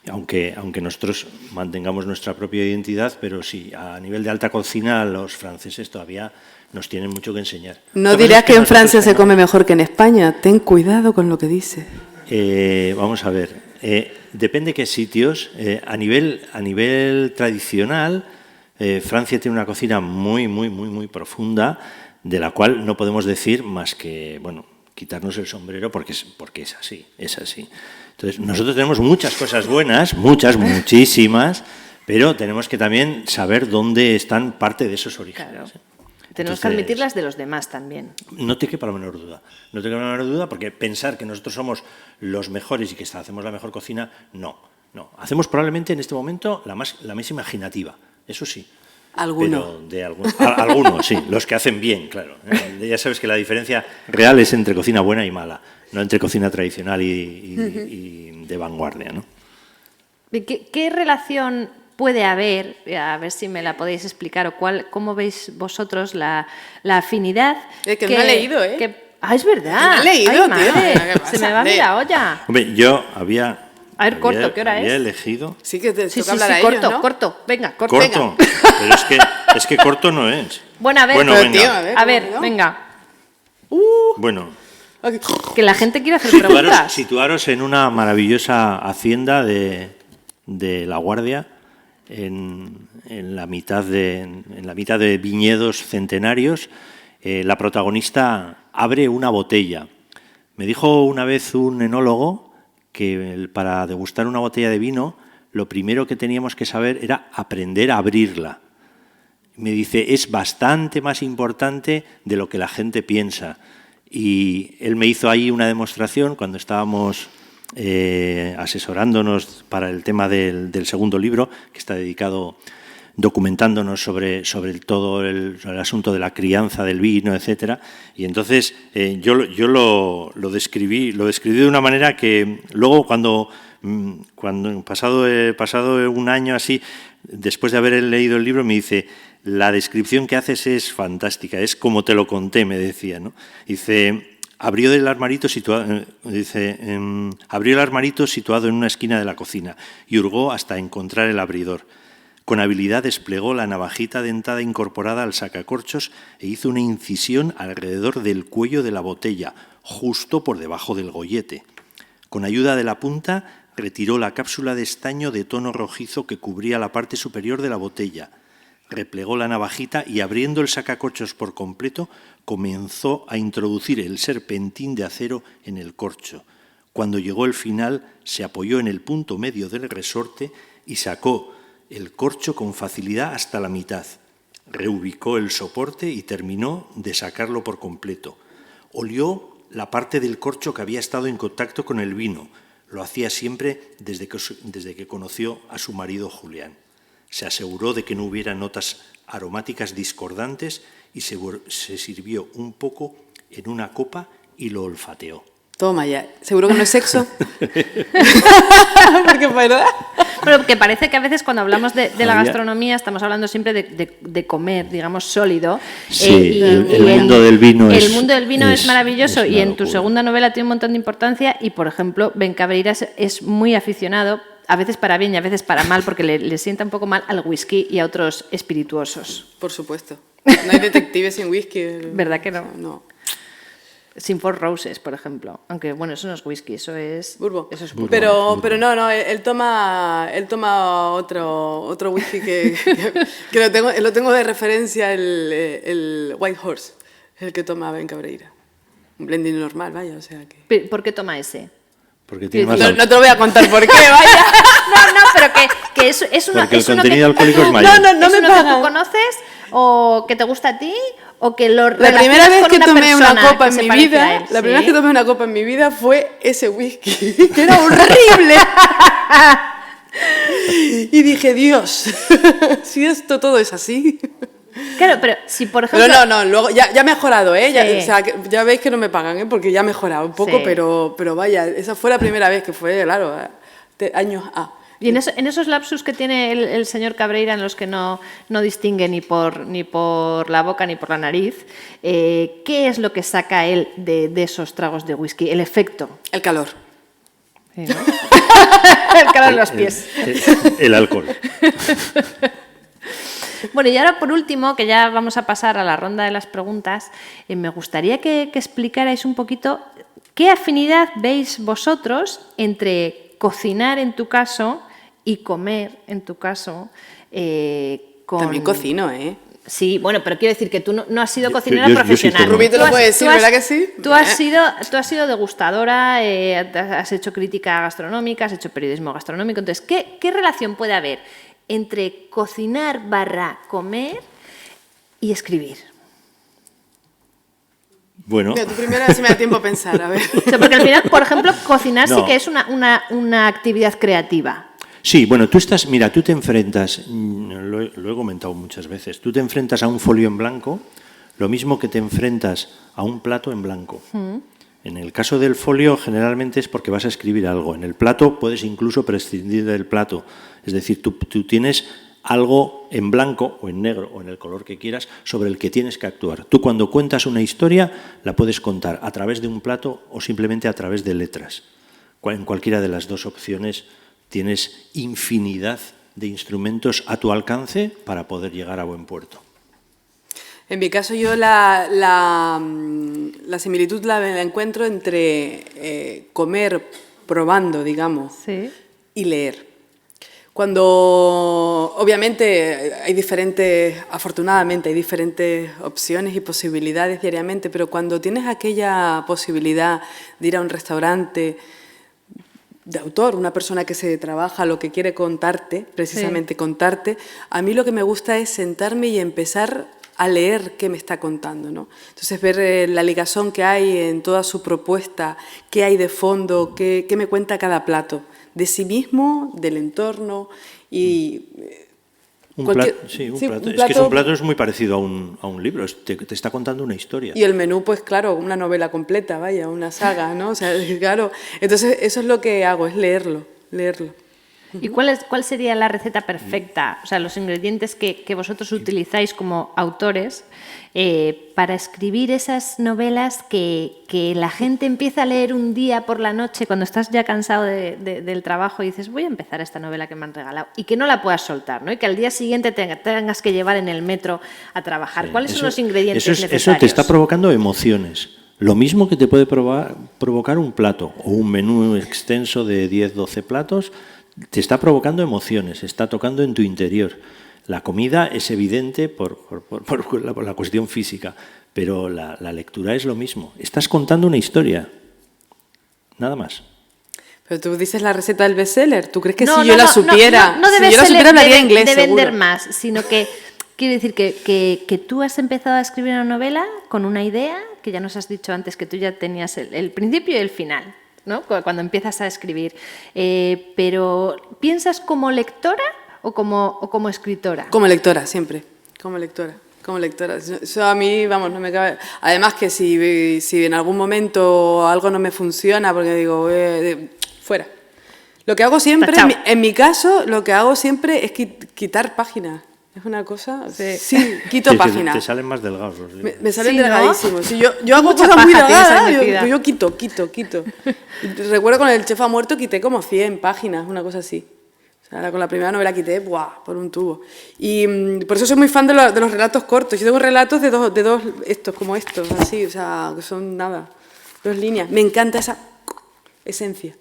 A: Aunque nosotros mantengamos nuestra propia identidad, pero sí, a nivel de alta cocina los franceses todavía nos tienen mucho que enseñar.
C: No dirás que en Francia se come mejor que en España. Ten cuidado con lo que dices.
A: Vamos a ver, depende qué sitios. A nivel tradicional, Francia tiene una cocina muy profunda, de la cual no podemos decir más que, bueno, quitarnos el sombrero porque es así. Entonces, nosotros tenemos muchas cosas buenas, muchísimas, pero tenemos que también saber dónde están parte de esos orígenes.
B: Claro. Tenemos que admitirlas de los demás también. No
A: te quepa la menor duda. Porque pensar que nosotros somos los mejores y que hacemos la mejor cocina, no. Hacemos probablemente en este momento la más imaginativa, eso sí. Algunos, sí, los que hacen bien, claro. Ya sabes que la diferencia real es entre cocina buena y mala, no entre cocina tradicional y de vanguardia, ¿no?
B: ¿Qué relación puede haber, a ver si me la podéis explicar, o cómo veis vosotros la afinidad?
C: Que no he leído, ¿eh?
B: Es verdad.
C: No he leído,
B: Ay, madre,
C: tío.
B: Se me va de la olla.
A: Hombre, yo había...
B: A ver, corto, ¿qué hora es?
A: Había elegido...
C: Sí, que te toca
B: sí,
C: hablar a
B: corto,
C: ellos, ¿no?
B: corto. Venga, corto.
A: Corto, pero es que corto no es.
B: Bueno, a ver,
A: venga.
C: Tío,
B: a ver, venga.
A: Bueno...
B: Que la gente quiere hacer preguntas.
A: Situaros en una maravillosa hacienda de La Guardia, en la mitad de viñedos centenarios. La protagonista abre una botella. Me dijo una vez un enólogo que para degustar una botella de vino lo primero que teníamos que saber era aprender a abrirla. Me dice, es bastante más importante de lo que la gente piensa. Y él me hizo ahí una demostración cuando estábamos asesorándonos para el tema del segundo libro, que está dedicado, documentándonos sobre todo el asunto de la crianza del vino, etcétera. Y entonces yo lo describí de una manera que luego cuando pasado un año así, después de haber leído el libro, me dice, la descripción que haces es fantástica, es como te lo conté, me decía, ¿no? Dice, abrió el armarito situado en una esquina de la cocina y hurgó hasta encontrar el abridor. Con habilidad desplegó la navajita dentada incorporada al sacacorchos e hizo una incisión alrededor del cuello de la botella, justo por debajo del gollete. Con ayuda de la punta, retiró la cápsula de estaño de tono rojizo que cubría la parte superior de la botella. Replegó la navajita y, abriendo el sacacorchos por completo, comenzó a introducir el serpentín de acero en el corcho. Cuando llegó el final, se apoyó en el punto medio del resorte y sacó el corcho con facilidad hasta la mitad. Reubicó el soporte y terminó de sacarlo por completo. Olió la parte del corcho que había estado en contacto con el vino. Lo hacía siempre desde que conoció a su marido Julián. Se aseguró de que no hubiera notas aromáticas discordantes y se sirvió un poco en una copa y lo olfateó.
C: Toma ya. ¿Seguro que no es sexo? Porque verdad.
B: Bueno, porque parece que a veces cuando hablamos de la gastronomía estamos hablando siempre de comer, digamos, sólido.
A: Sí, el mundo del vino
B: el mundo del vino es maravilloso y en tu segunda novela tiene un montón de importancia y, por ejemplo, Ben Cabreira es muy aficionado, a veces para bien y a veces para mal, porque le sienta un poco mal al whisky y a otros espirituosos.
C: Por supuesto. No hay detectives sin whisky.
B: ¿Verdad que no?
C: No.
B: Sin Four Roses, por ejemplo. Aunque, bueno, eso no es whisky, eso es...
C: Bourbon.
B: Eso es bourbon.
C: Pero no, él toma otro whisky que lo tengo de referencia, el White Horse, el que toma Ben Cabreira. Un blending normal, vaya, o sea que...
B: ¿Por qué toma ese?
A: Porque tiene más
C: no te lo voy a contar por qué, vaya.
B: No, pero que es una...
A: Porque el
B: es uno
A: contenido
B: que,
A: alcohólico es mayor.
C: No
B: ¿es
C: me
B: uno
C: pagan.
B: que tú conoces o que te gusta a ti o que lo
C: La primera vez que tomé una copa en mi vida,
B: él,
C: la primera vez
B: ¿sí?
C: que tomé una copa en mi vida fue ese whisky, que era horrible. Y dije, Dios, si esto todo es así.
B: Claro, pero si por ejemplo...
C: Pero no, luego ya ha mejorado, ¿eh? Ya,
B: Sí.
C: o sea, ya veis que no me pagan, ¿eh? Porque ya ha mejorado un poco,
B: Sí.
C: pero vaya, esa fue la primera vez que fue, claro, años A.
B: Y en esos lapsus que tiene el señor Cabreira en los que no distingue ni por la boca ni por la nariz, ¿qué es lo que saca él de esos tragos de whisky? El efecto.
C: El calor.
B: Sí, ¿no? El calor en los pies.
A: El alcohol.
B: Bueno, y ahora por último, que ya vamos a pasar a la ronda de las preguntas, me gustaría que explicarais un poquito qué afinidad veis vosotros entre cocinar en tu caso y comer en tu caso.
C: También cocino, ¿eh?
B: Sí, bueno, pero quiero decir que tú no has sido cocinera
A: yo sí
B: profesional.
A: como.
C: Rubí te lo puede decir, ¿verdad que sí?
B: Tú has sido degustadora, has hecho crítica gastronómica, has hecho periodismo gastronómico. Entonces, ¿qué relación puede haber entre cocinar / comer y escribir?
A: Bueno,
C: Mira, tú primero a ver si me da tiempo a pensar, a ver.
B: O sea, porque al final, por ejemplo, cocinar sí
A: No.
B: que es una actividad creativa.
A: sí, bueno, tú te enfrentas, lo he comentado muchas veces, tú te enfrentas a un folio en blanco, lo mismo que te enfrentas a un plato en blanco. En el caso del folio, generalmente es porque vas a escribir algo. En el plato puedes incluso prescindir del plato. Es decir, tú tienes algo en blanco o en negro o en el color que quieras sobre el que tienes que actuar. Tú cuando cuentas una historia la puedes contar a través de un plato o simplemente a través de letras. En cualquiera de las dos opciones tienes infinidad de instrumentos a tu alcance para poder llegar a buen puerto.
C: En mi caso yo la similitud la encuentro entre comer probando, digamos,
B: Sí.
C: y leer. Cuando, obviamente, afortunadamente hay diferentes opciones y posibilidades diariamente, pero cuando tienes aquella posibilidad de ir a un restaurante, de autor, una persona que se trabaja lo que quiere contarte, precisamente contarte, a mí lo que me gusta es sentarme y empezar a leer qué me está contando, ¿no? Entonces ver la ligazón que hay en toda su propuesta, qué hay de fondo, qué me cuenta cada plato, de sí mismo, del entorno y...
A: Un plato. Es que un plato es muy parecido a un libro, te está contando una historia.
C: Y el menú, pues claro, una novela completa, vaya, una saga, ¿no? O sea, claro, entonces eso es lo que hago, es leerlo.
B: ¿Y cuál sería la receta perfecta? O sea, los ingredientes que vosotros utilizáis como autores para escribir esas novelas que la gente empieza a leer un día por la noche cuando estás ya cansado del trabajo y dices, voy a empezar esta novela que me han regalado, y que no la puedas soltar, ¿no? Y que al día siguiente tengas que llevar en el metro a trabajar. ¿Cuáles son los ingredientes necesarios?
A: Eso te está provocando emociones. Lo mismo que te puede provocar un plato o un menú extenso de 10, 12 platos, te está provocando emociones, está tocando en tu interior. La comida es evidente por la cuestión física, pero la lectura es lo mismo. Estás contando una historia, nada más.
C: Pero tú dices la receta del bestseller. ¿Tú crees que
B: No,
C: si yo la supiera,
B: no
C: si yo la supiera hablaría inglés,
B: de vender
C: seguro?
B: más, sino que quiero decir que tú has empezado a escribir una novela con una idea, que ya nos has dicho antes que tú ya tenías el principio y el final, ¿no? Cuando empiezas a escribir. Pero ¿piensas como lectora o como escritora?
C: Como lectora, siempre. Como lectora. Eso a mí, vamos, no me cabe. Además que si en algún momento algo no me funciona, porque digo, fuera. Lo que hago siempre, en mi caso, lo que hago siempre es quitar páginas. Es una cosa... Sí, quito páginas.
A: Te salen más delgados.
C: Me salen
B: Sí,
C: delgadísimos.
B: ¿no?
C: Sí, yo hago
B: Mucha
C: cosas muy
B: paja tienes
C: delgadas,
B: ahí metida.
C: yo quito. Recuerdo con El chef ha muerto quité como 100 páginas, una cosa así. O sea, con la primera novela quité, ¡buah!, por un tubo. Y por eso soy muy fan de los relatos cortos. Yo tengo relatos de dos estos, como estos, así, o sea, que son nada, 2 líneas. Me encanta esa esencia.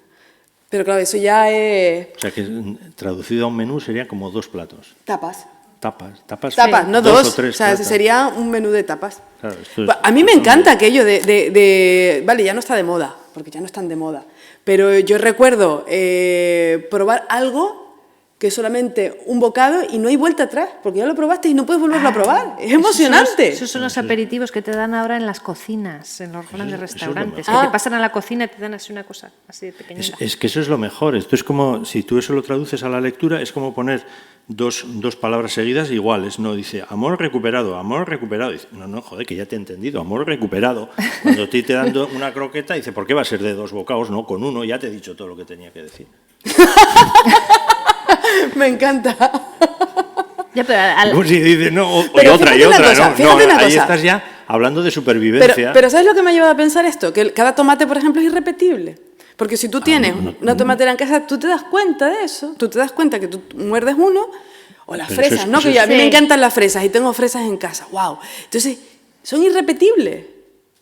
C: Pero claro, eso ya es...
A: O sea, que traducido a un menú serían como 2 platos.
C: Tapas,
A: dos
C: no 2.
A: o 3
C: O sea,
A: platos.
C: ese sería un menú de tapas.
A: Claro, esto es-
C: A mí me encanta aquello vale, ya no está de moda, porque ya no están de moda, pero yo recuerdo probar algo que es solamente un bocado y no hay vuelta atrás, porque ya lo probaste y no puedes volverlo a probar. Es emocionante.
B: Esos son los aperitivos que te dan ahora en las cocinas, en los grandes
A: eso es lo
B: restaurantes,
A: mejor.
B: que te pasan a la cocina y te dan así una cosa así de pequeñita.
A: Es que eso es lo mejor. Esto es como, si tú eso lo traduces a la lectura, es como poner dos palabras seguidas iguales. No dice amor recuperado. Dice, no, joder, que ya te he entendido. Amor recuperado. Cuando a ti te dan una croqueta, dice, ¿por qué va a ser de 2 bocados? No, con uno ya te he dicho todo lo que tenía que decir.
C: Me encanta.
B: Ya, pero
A: Pues si dice, no,
C: Pero
A: y otra,
C: fíjate una cosa,
A: no.
C: fíjate una
A: Ahí
C: cosa.
A: estás ya hablando de supervivencia.
C: Pero ¿sabes lo que me ha llevado a pensar esto? Que cada tomate, por ejemplo, es irrepetible. Porque si tú tienes una tomatera en casa, tú te das cuenta de eso. Tú te das cuenta que tú muerdes uno, o las
A: Pero
C: fresas,
A: eso es-
C: ¿no?
A: eso
C: Que a mí
B: es-
C: me
B: Sí.
C: encantan las fresas y tengo fresas en casa. ¡Wow! Entonces, son irrepetibles.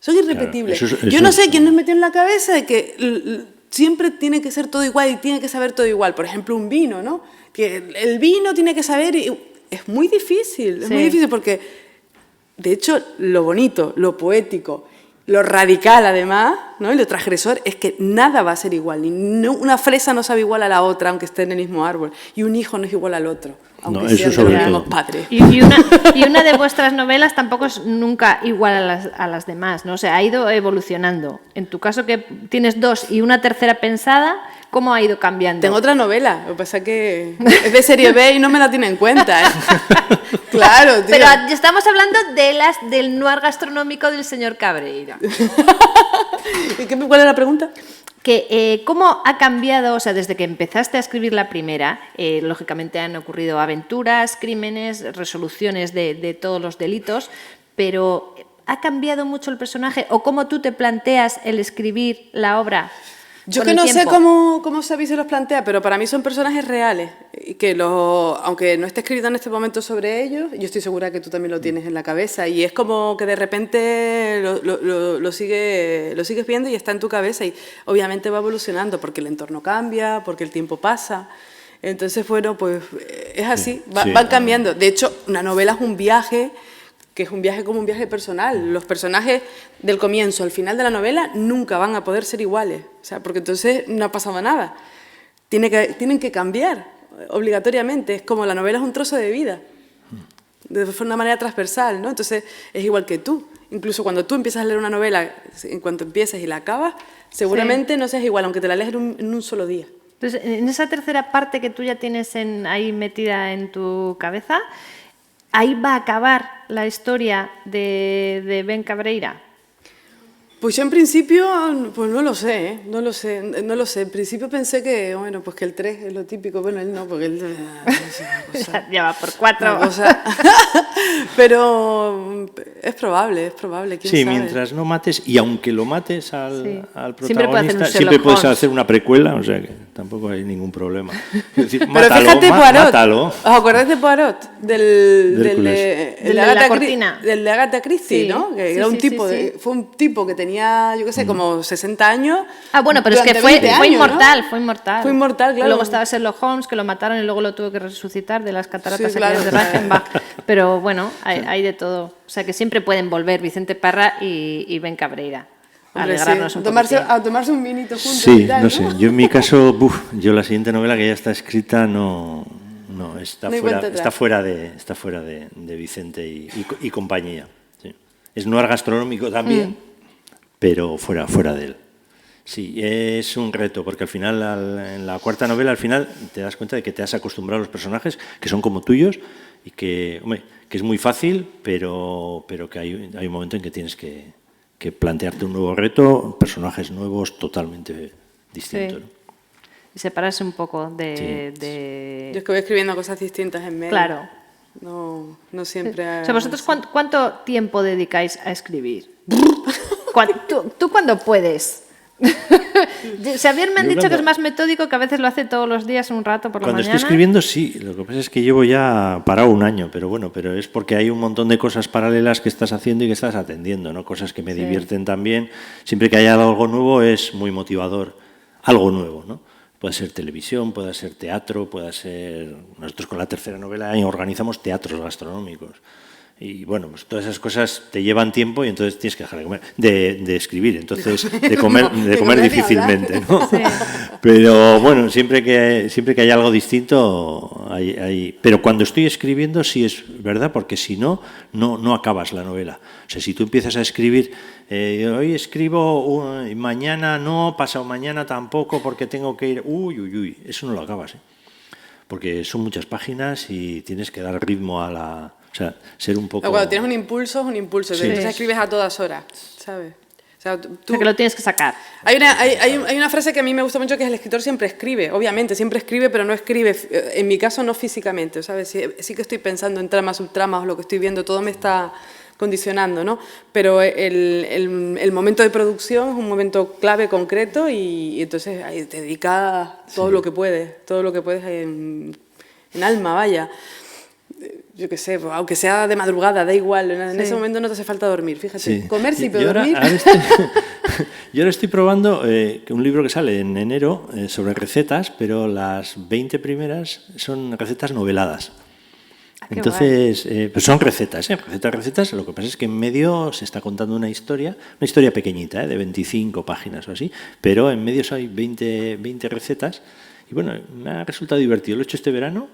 C: Son irrepetibles.
A: Claro, eso
C: Yo no
A: es-
C: sé quién nos metió en la cabeza de que siempre tiene que ser todo igual y tiene que saber todo igual. Por ejemplo, un vino, ¿no? Que el vino tiene que saber... Es muy difícil,
B: Sí.
C: muy difícil porque, de hecho, lo bonito, lo poético, lo radical además, ¿no? Y lo transgresor es que nada va a ser igual. Una fresa no sabe igual a la otra, aunque esté en el mismo árbol. Y un hijo no es igual al otro, aunque
A: No,
C: sean
A: eso
C: de
A: sobre
C: los
A: todo.
C: mismos padres.
B: Y una de vuestras novelas tampoco es nunca igual a las demás, ¿no? O sea, ha ido evolucionando. En tu caso, que tienes 2 y una tercera pensada, ¿cómo ha ido cambiando?
C: Tengo otra novela, lo que pasa es que es de serie B y no me la tiene en cuenta, ¿eh? Claro, tío.
B: Pero estamos hablando del noir gastronómico del señor Cabreira.
C: ¿Y cuál es la pregunta?
B: Que cómo ha cambiado, o sea, desde que empezaste a escribir la primera, lógicamente han ocurrido aventuras, crímenes, resoluciones de todos los delitos, pero ¿ha cambiado mucho el personaje o cómo tú te planteas el escribir la obra?
C: Yo
B: con
C: que
B: el
C: no sé
B: tiempo?
C: cómo Xavi se los plantea, pero para mí son personajes reales. Y que aunque no esté escrito en este momento sobre ellos, yo estoy segura que tú también lo tienes en la cabeza. Y es como que de repente lo sigues viendo y está en tu cabeza. Y obviamente va evolucionando porque el entorno cambia, porque el tiempo pasa. Entonces, bueno, pues es así,
A: Sí,
C: van cambiando. De hecho, una novela es un viaje que es un viaje como un viaje personal. Los personajes del comienzo al final de la novela nunca van a poder ser iguales, o sea, porque entonces no ha pasado nada. Tienen que cambiar obligatoriamente, es como la novela es un trozo de vida, de una manera transversal, ¿no? Entonces es igual que tú. Incluso cuando tú empiezas a leer una novela, en cuanto empiezas y la acabas, seguramente no seas igual, aunque te la leas en un solo día.
B: Entonces, en esa tercera parte que tú ya tienes ahí metida en tu cabeza, ¿ahí va a acabar la historia de Ben Cabreira?
C: Pues yo en principio, pues no lo sé, ¿eh? No lo sé. En principio pensé que, bueno, pues que el 3 es lo típico. Bueno, él no, porque él...
B: Ya va por 4.
C: Pero es probable, ¿quién
A: Sí,
C: sabe?
A: mientras no mates, y aunque lo mates al protagonista,
B: siempre
A: puedes hacer una precuela, o sea que tampoco hay ningún problema. Es decir,
C: Pero fíjate, Poirot,
A: mátalo.
C: ¿os acordáis de Poirot? Del de Agatha Christie,
B: sí,
C: ¿no? Que
B: sí,
C: era un
B: sí,
C: tipo,
B: sí.
C: fue un tipo que tenía, yo qué sé, como 60 años.
B: Ah, bueno, pero es que
C: durante 20
B: fue
C: años,
B: inmortal,
C: ¿no?
B: fue inmortal.
C: Fue inmortal, claro.
B: Luego estaba Sherlock Holmes, que lo mataron y luego lo tuvo que resucitar de las cataratas
C: Sí, claro.
B: aquellas de Reichenbach. Pero bueno, hay de todo. O sea que siempre pueden volver Vicente Parra y Ben Cabreira.
C: Hombre,
B: Alegrarnos
C: sí,
B: un poquitín.
C: a tomarse un vinito juntos
A: Sí,
C: y tal,
A: no sé. Yo en mi caso, yo la siguiente novela que ya está escrita está fuera de Vicente y compañía. Sí. Es noir gastronómico también, pero fuera de él. Sí, es un reto, porque al final, en la cuarta novela, al final te das cuenta de que te has acostumbrado a los personajes que son como tuyos y que, hombre, que es muy fácil, pero que hay un momento en que tienes que plantearte un nuevo reto, personajes nuevos totalmente distintos.
B: Sí.
A: ¿no?
B: Y separarse un poco
C: Yo es que voy escribiendo cosas distintas en medio.
B: Claro.
C: No siempre...
B: O sea, ¿vosotros cuánto tiempo dedicáis a escribir? ¿Tú cuándo puedes? Xavier me han dicho que es más metódico, que a veces lo hace todos los días un rato por la
A: Cuando
B: mañana.
A: estoy escribiendo, sí. Lo que pasa es que llevo ya parado un año, pero es porque hay un montón de cosas paralelas que estás haciendo y que estás atendiendo, ¿no? Cosas que me divierten también. Siempre que haya algo nuevo es muy motivador. Algo nuevo, ¿no? Puede ser televisión, puede ser teatro, puede ser... Nosotros con la tercera novela organizamos teatros gastronómicos. Y bueno, pues todas esas cosas te llevan tiempo y entonces tienes que dejar de comer, de escribir, entonces de comer difícilmente, ¿no?
B: Sí.
A: Pero bueno, siempre que hay algo distinto, pero cuando estoy escribiendo sí es verdad, porque si no acabas la novela. O sea, si tú empiezas a escribir, hoy escribo, mañana no, pasado mañana tampoco, porque tengo que ir, uy, eso no lo acabas, ¿eh? Porque son muchas páginas y tienes que dar ritmo a la... O sea, ser un poco...
C: Cuando tienes un impulso, es un impulso.
A: Sí.
C: Entonces escribes a todas horas, ¿sabes? O sea,
B: O sea, que lo tienes que sacar.
C: Hay una frase que a mí me gusta mucho, que es: el escritor siempre escribe. Obviamente, siempre escribe, pero no escribe, en mi caso, no físicamente, ¿sabes? Sí que estoy pensando en tramas, subtramas, lo que estoy viendo, todo me está condicionando, ¿no? Pero el momento de producción es un momento clave, concreto, y entonces ahí te dedicas todo lo que puedes en alma, vaya. Yo qué sé, aunque sea de madrugada, da igual, en ese momento no te hace falta dormir, fíjate.
A: Sí.
C: Comer sí, pero dormir...
A: Yo ahora estoy probando un libro que sale en enero sobre recetas, pero las 20 primeras son recetas noveladas. Entonces, pues son recetas, recetas. Lo que pasa es que en medio se está contando una historia pequeñita, de 25 páginas o así, pero en medio hay 20 recetas. Y bueno, me ha resultado divertido. Lo he hecho este verano.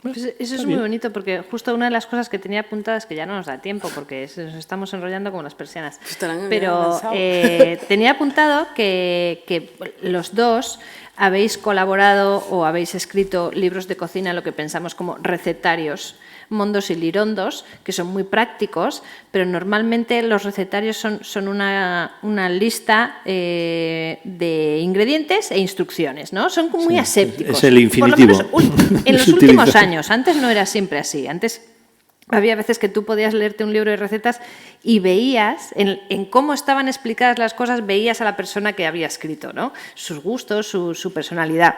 B: Pues eso es muy bonito, porque justo una de las cosas que tenía apuntadas, que ya no nos da tiempo porque nos estamos enrollando como las persianas, pero tenía apuntado que los dos habéis colaborado o habéis escrito libros de cocina, lo que pensamos como recetarios, mondos y lirondos, que son muy prácticos, pero normalmente los recetarios son una lista de ingredientes e instrucciones, ¿no? Son muy asépticos.
A: Es el infinitivo.
B: Por lo menos en los últimos años. Antes no era siempre así. Antes había veces que tú podías leerte un libro de recetas y veías, en cómo estaban explicadas las cosas, veías a la persona que había escrito, ¿no? Sus gustos, su personalidad.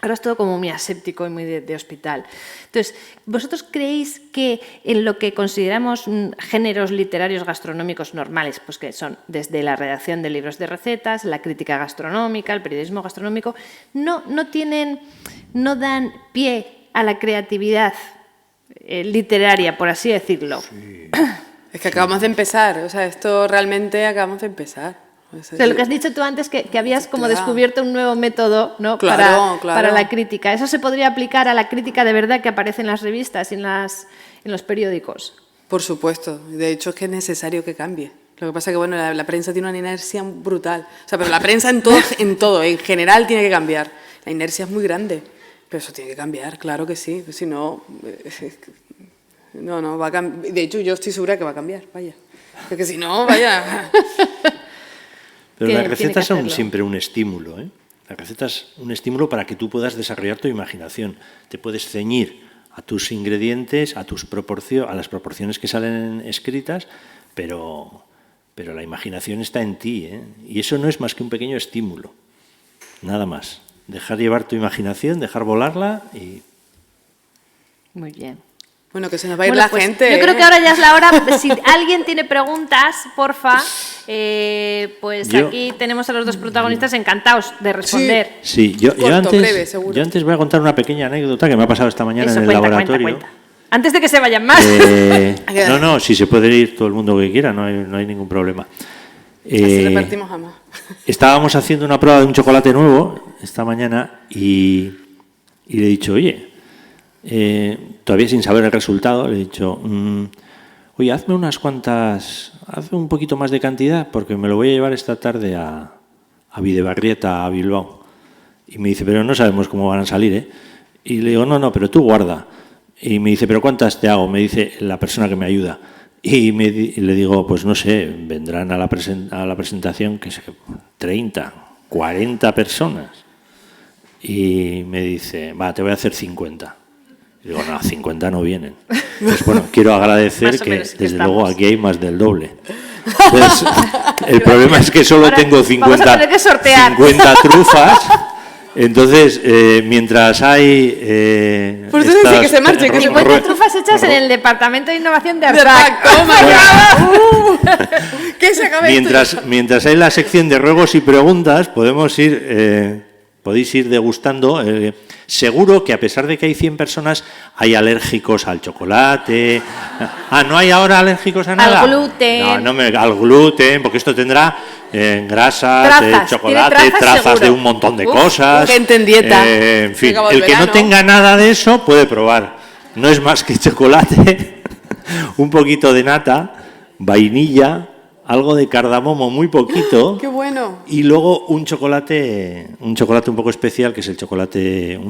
B: Ahora es todo como muy aséptico y muy de hospital. Entonces, ¿vosotros creéis que en lo que consideramos géneros literarios gastronómicos normales, pues que son desde la redacción de libros de recetas, la crítica gastronómica, el periodismo gastronómico, no dan pie a la creatividad literaria, por así decirlo?
A: Sí.
C: Es que acabamos de empezar, o sea, esto realmente acabamos de empezar.
B: O sea, lo que has dicho tú antes, que habías como descubierto un nuevo método, ¿no?
C: Claro,
B: para la crítica. ¿Eso se podría aplicar a la crítica de verdad que aparece en las revistas y en los periódicos?
C: Por supuesto. De hecho, es que es necesario que cambie. Lo que pasa es que, bueno, la prensa tiene una inercia brutal. O sea, pero la prensa en todo, en general tiene que cambiar. La inercia es muy grande, pero eso tiene que cambiar, claro que sí. Si no, no va a cambiar. De hecho, yo estoy segura que va a cambiar, vaya. Porque si no, vaya...
A: Pero las recetas son siempre un estímulo, ¿eh? Las recetas un estímulo para que tú puedas desarrollar tu imaginación. Te puedes ceñir a tus ingredientes, a las proporciones que salen escritas, pero la imaginación está en ti, ¿eh? Y eso no es más que un pequeño estímulo, nada más. Dejar llevar tu imaginación, dejar volarla y...
B: Muy bien.
C: Bueno, que se nos va a ir la gente.
B: Yo creo que ahora ya es la hora. Si alguien tiene preguntas, porfa, pues aquí tenemos a los dos protagonistas encantados de responder.
A: Sí, yo antes voy a contar una pequeña anécdota que me ha pasado esta mañana en el laboratorio.
B: Cuenta. Antes de que se vayan más.
A: No, si se puede ir todo el mundo que quiera, no hay ningún problema.
C: Así repartimos jamás.
A: Estábamos haciendo una prueba de un chocolate nuevo esta mañana y le he dicho, oye, todavía sin saber el resultado, le he dicho, oye, hazme un poquito más de cantidad porque me lo voy a llevar esta tarde a Bidebarrieta, a Bilbao. Y me dice, pero no sabemos cómo van a salir, ¿eh? Y le digo, no, pero tú guarda. Y me dice, ¿pero cuántas te hago? Me dice la persona que me ayuda. Y le digo, pues no sé, vendrán a la presentación, que sé, 30, 40 personas. Y me dice, te voy a hacer 50. Y digo, no, 50 no vienen. Pues bueno, quiero agradecer que desde luego aquí hay más del doble. Entonces, el problema es que solo tengo 50 trufas. Entonces, mientras hay...
C: Por eso dice que se marche.
B: 50 trufas hechas en el Departamento de Innovación de
C: ARPAC. ¿Qué se acaba
A: mientras hay la sección de ruegos y preguntas, podéis ir degustando. Seguro que a pesar de que hay 100 personas, hay alérgicos al chocolate. ¿No hay ahora alérgicos a nada?
B: Al gluten.
A: Al gluten, porque esto tendrá grasas, chocolate, trazas de un montón de cosas.
C: Gente en dieta.
A: En fin, el que no tenga nada de eso puede probar. No es más que chocolate, un poquito de nata, vainilla, algo de cardamomo, muy poquito.
C: ¡Qué bueno!
A: Y luego un chocolate un poco especial, que es un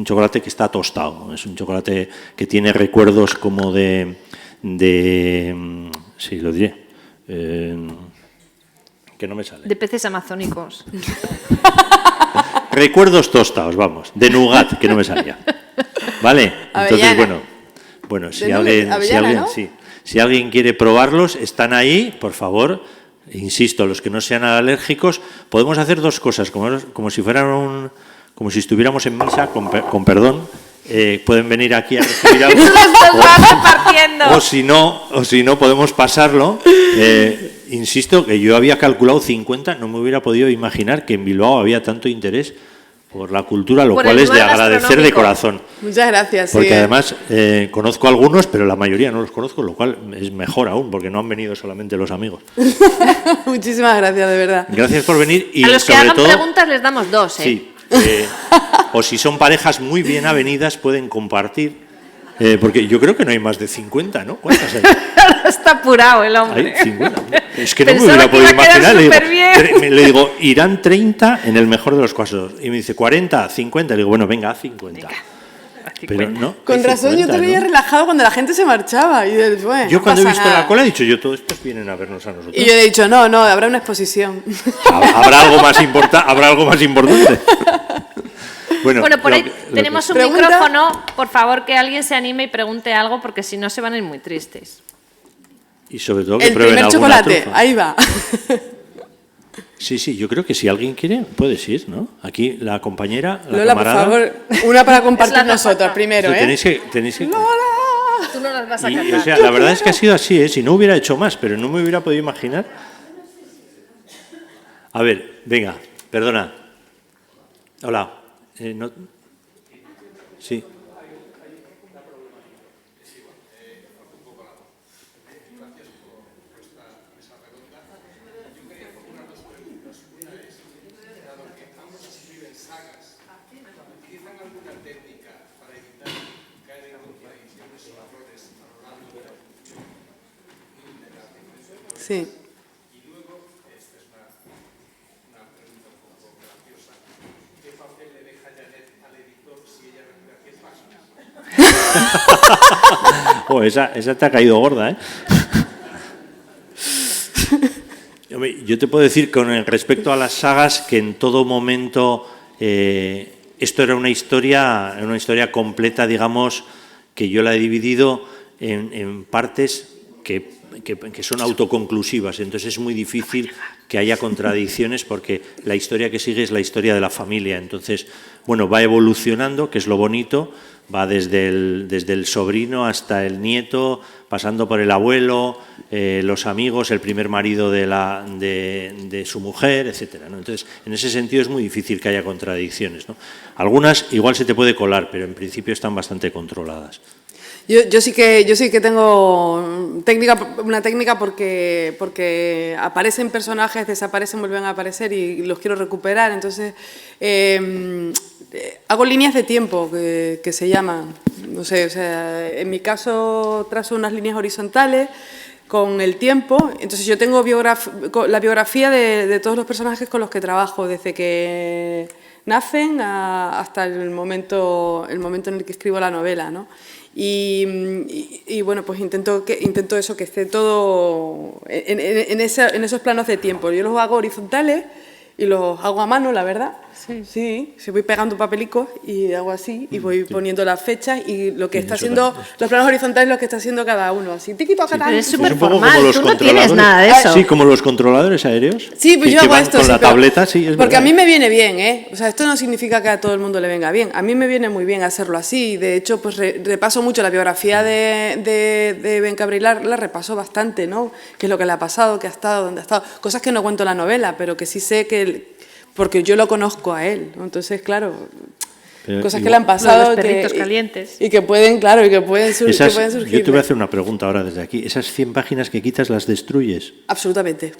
A: chocolate que está tostado. Es un chocolate que tiene recuerdos como sí, lo diré. Que no me sale.
B: De peces amazónicos.
A: Recuerdos tostados, vamos. De nougat, que no me salía. ¿Vale? Entonces, bueno, si alguien quiere probarlos, están ahí, por favor. Insisto, los que no sean alérgicos, podemos hacer dos cosas, como si estuviéramos en misa, con perdón. Pueden venir aquí a recibir algo. o si no, podemos pasarlo. Insisto que yo había calculado 50, no me hubiera podido imaginar que en Bilbao había tanto interés por la cultura, lo cual es de agradecer de corazón.
C: Muchas gracias.
A: Porque además conozco algunos, pero la mayoría no los conozco, lo cual es mejor aún, porque no han venido solamente los amigos.
C: Muchísimas gracias, de verdad.
A: Gracias por venir. Y
B: a los que
A: sobre
B: hagan
A: todo,
B: preguntas les damos 2, ¿eh?
A: Sí. O si son parejas muy bien avenidas, pueden compartir. Porque yo creo que no hay más de 50, ¿no? ¿Cuántas hay?
B: Está apurado el hombre.
A: Hay 50. Es que no me hubiera podido imaginar. Le digo, irán 30 en el mejor de los casos. Y me dice, 40, 50. Le digo, bueno, venga, 50. Pero no.
C: Con razón 50, yo te veía relajado cuando la gente se marchaba. Y
A: yo cuando he visto la cola he dicho, todos estos vienen a vernos a nosotros.
C: Y yo he dicho, no, habrá una exposición.
A: Habrá algo más importante.
B: Bueno, por ahí tenemos un micrófono. Por favor, que alguien se anime y pregunte algo, porque si no se van a ir muy tristes.
A: Y sobre todo que prueben alguna
C: chocolate,
A: trufa.
C: Ahí va.
A: Sí, yo creo que si alguien quiere, puedes ir, ¿no? Aquí la compañera, la
C: Lola,
A: camarada...
C: por favor, una para compartir nosotras primero, ¿eh?
A: Tenéis que...
C: ¡Lola!
B: Tú no las vas a cantar.
A: O sea, la verdad es que ha sido así, ¿eh? Si no hubiera hecho más, pero no me hubiera podido imaginar. A ver, venga, perdona. Hola. Sí.
C: Sí.
A: Oh, esa te ha caído gorda, ¿eh? Yo te puedo decir con respecto a las sagas que en todo momento esto era una historia completa, digamos, que yo la he dividido en partes que son autoconclusivas. Entonces es muy difícil que haya contradicciones porque la historia que sigue es la historia de la familia. Entonces, bueno, va evolucionando, que es lo bonito. Va desde el sobrino hasta el nieto, pasando por el abuelo, los amigos, el primer marido de su mujer, etcétera, ¿no? Entonces, en ese sentido es muy difícil que haya contradicciones, ¿no? Algunas igual se te puede colar, pero en principio están bastante controladas.
C: Yo sí que tengo una técnica porque aparecen personajes, desaparecen, vuelven a aparecer y los quiero recuperar. Entonces, hago líneas de tiempo que se llaman. No sé, o sea, en mi caso trazo unas líneas horizontales con el tiempo. Entonces, yo tengo la biografía de todos los personajes con los que trabajo, desde que nacen hasta el momento en el que escribo la novela, ¿no? Y bueno, pues intento eso, que esté todo en esos planos de tiempo. Yo los hago horizontales y los hago a mano, la verdad. Sí, voy pegando papelicos y hago así y voy poniendo las fechas y lo que está haciendo, los planos horizontales, lo que está haciendo cada uno, así, tiquito,
B: sí, pero es súper
A: un poco
B: formal,
A: como los
B: tú no tienes nada de eso.
A: Sí, como los controladores aéreos.
C: Sí, pues yo hago esto.
A: Con
C: sí,
A: la tableta, sí, es
C: porque
A: verdad.
C: a mí me viene bien, ¿eh? O sea, esto no significa que a todo el mundo le venga bien. A mí me viene muy bien hacerlo así. De hecho, pues repaso mucho la biografía de Ben Cabri, la repaso bastante, ¿no? Qué es lo que le ha pasado, qué ha estado, dónde ha estado. Cosas que no cuento en la novela, pero que sí sé porque yo lo conozco a él, ¿no? Entonces, claro, cosas que le han pasado
B: los perritos calientes.
C: y que pueden, claro, y que pueden surgir.
A: Yo te voy a hacer una pregunta ahora desde aquí. ¿Esas 100 páginas que quitas las destruyes?
C: Absolutamente.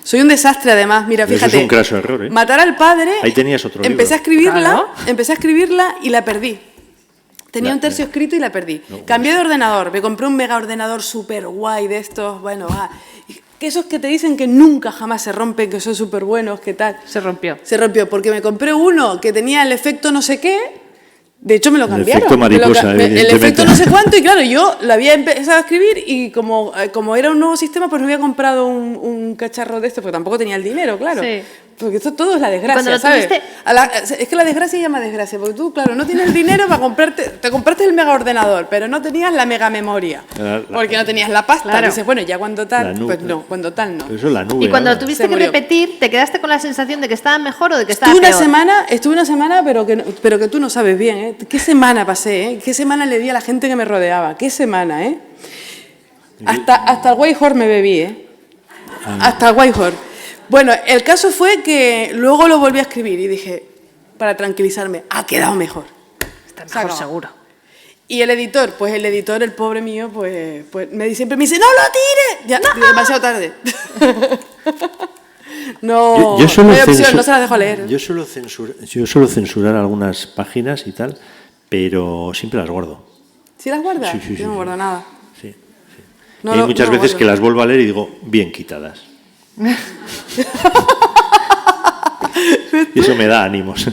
C: Soy un desastre, además. Mira,
A: Pero
C: fíjate.
A: eso es un craso error, ¿eh?
C: Matar al padre.
A: Ahí tenías otro
C: empecé
A: libro.
C: Empecé a escribirla y la perdí. Tenía un tercio escrito y la perdí. Cambié de ordenador, me compré un mega ordenador súper guay de estos, bueno, que esos que te dicen que nunca jamás se rompen, que son súper buenos, ¿qué tal?
B: Se rompió.
C: Se rompió, porque me compré uno que tenía el efecto no sé qué. De hecho, me lo cambiaron.
A: El efecto mariposa,
C: el efecto no sé cuánto, y claro, yo lo había empezado a escribir y como era un nuevo sistema, pues no había comprado un cacharro de esto, porque tampoco tenía el dinero, claro.
B: Sí.
C: Porque esto todo es la desgracia,
B: Cuando lo
C: ¿sabes?
B: tuviste...
C: Es que la desgracia llama desgracia, porque tú, claro, no tienes el dinero para comprarte... Te compraste el mega ordenador, pero no tenías la mega memoria, porque no tenías la pasta.
B: Claro.
C: Dices, bueno, ya cuando tal, pues no, cuando tal no.
A: Eso es la nube.
B: Y cuando
A: ahora.
B: tuviste que repetir, ¿te quedaste con la sensación de que estaba mejor o de que estaba
C: Estuve
B: peor?
C: una semana, pero que tú no sabes bien, ¿eh? ¿Qué semana pasé, eh? ¿Qué semana le di a la gente que me rodeaba? ¿Qué semana, eh? Hasta el White Horse me bebí, ¿eh? Hasta el White Horse. Bueno, el caso fue que luego lo volví a escribir y dije, para tranquilizarme, ha quedado mejor.
B: Está mejor seguro.
C: Y el editor, el pobre mío, pues siempre me dice, ¡no lo tires! Ya, no. Demasiado tarde. No, no hay opción, no se las dejo leer.
A: Yo suelo censurar algunas páginas y tal, pero siempre las guardo.
C: ¿Sí las guardas?
A: Sí,
C: Yo no guardo nada.
A: Sí.
C: No,
A: hay muchas veces
C: guardo.
A: que las vuelvo a leer y digo, bien quitadas. Y eso me da ánimos.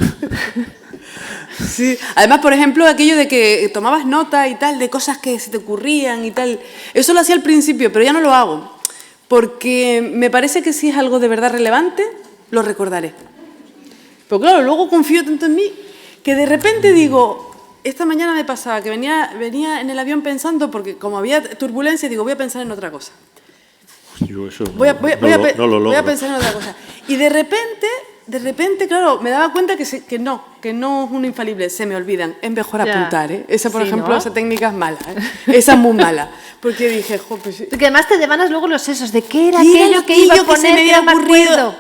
C: Sí. Además, por ejemplo, aquello de que tomabas nota y tal, de cosas que se te ocurrían y tal, eso lo hacía al principio, pero ya no lo hago, porque me parece que si es algo de verdad relevante, lo recordaré. Pero claro, luego confío tanto en mí que de repente digo, esta mañana me pasaba que venía en el avión pensando, porque como había turbulencia, digo, voy a pensar en otra cosa.
A: Yo eso
C: Voy a pensar en otra cosa. Y de repente, claro, me daba cuenta que no es un infalible, se me olvidan. Es mejor apuntar, ¿eh? Esa, por ejemplo, ¿no? Esa técnica es mala, ¿eh? Esa es muy mala. Porque dije, pues...
B: Porque además te devanas luego los sesos de qué era aquello que iba a poner,
C: se me había ocurrido.
B: Me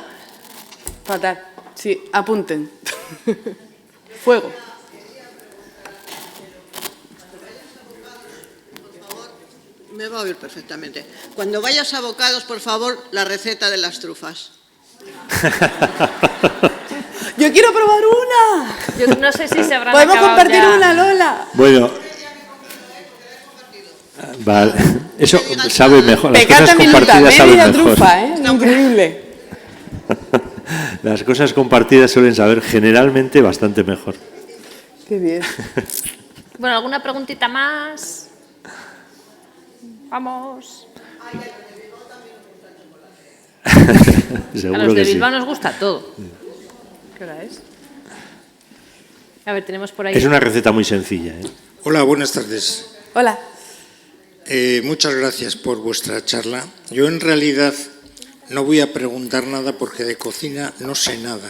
C: Fatal. Sí, apunten. Fuego.
D: Me va a oír perfectamente. Cuando vayas a Bocados, por favor, la receta de las trufas.
C: Yo quiero probar una.
B: Yo no sé si se habrán
C: ¿Podemos
B: acabado
C: compartir
B: ya.
C: una, Lola?
A: Bueno, Vale. Eso sabe mejor. Las
C: Pecata
A: cosas
C: minuta,
A: compartidas saben
C: media
A: mejor.
C: trufa, ¿eh? Increíble.
A: Las cosas compartidas suelen saber generalmente bastante mejor.
C: Qué bien.
B: Bueno, ¿alguna preguntita más? Vamos. A
A: Seguro
B: los de
A: que sí.
B: Bilbao nos gusta todo. ¿Qué hora es? A ver, tenemos por ahí.
A: Es una receta muy sencilla, ¿eh?
E: Hola, buenas tardes.
C: Hola.
E: Muchas gracias por vuestra charla. Yo en realidad no voy a preguntar nada porque de cocina no sé nada,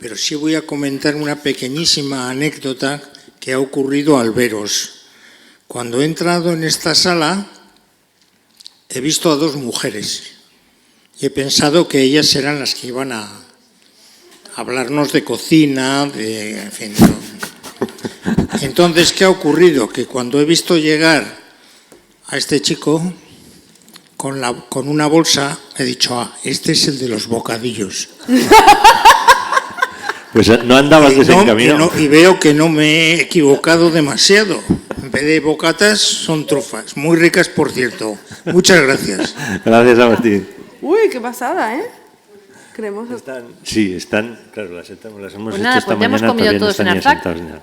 E: pero sí voy a comentar una pequeñísima anécdota que ha ocurrido al veros. Cuando he entrado en esta sala he visto a dos mujeres y he pensado que ellas eran las que iban a hablarnos de cocina, en fin. Entonces, ¿qué ha ocurrido? Que cuando he visto llegar a este chico con una bolsa, he dicho, este es el de los bocadillos.
A: Pues no andabas desencaminado.
E: Y veo que no me he equivocado demasiado. En vez de bocatas, son trufas. Muy ricas, por cierto. Muchas gracias.
A: Gracias, Agustín.
C: Uy, qué pasada, ¿eh? Cremoso.
A: Sí, están, claro, las hemos
B: Pues
A: hecho
B: nada,
A: esta
B: pues ya hemos
A: mañana,
B: comido
A: todavía no
B: todos
A: están
B: en
A: ni
B: Arzac.
A: asentados ni nada.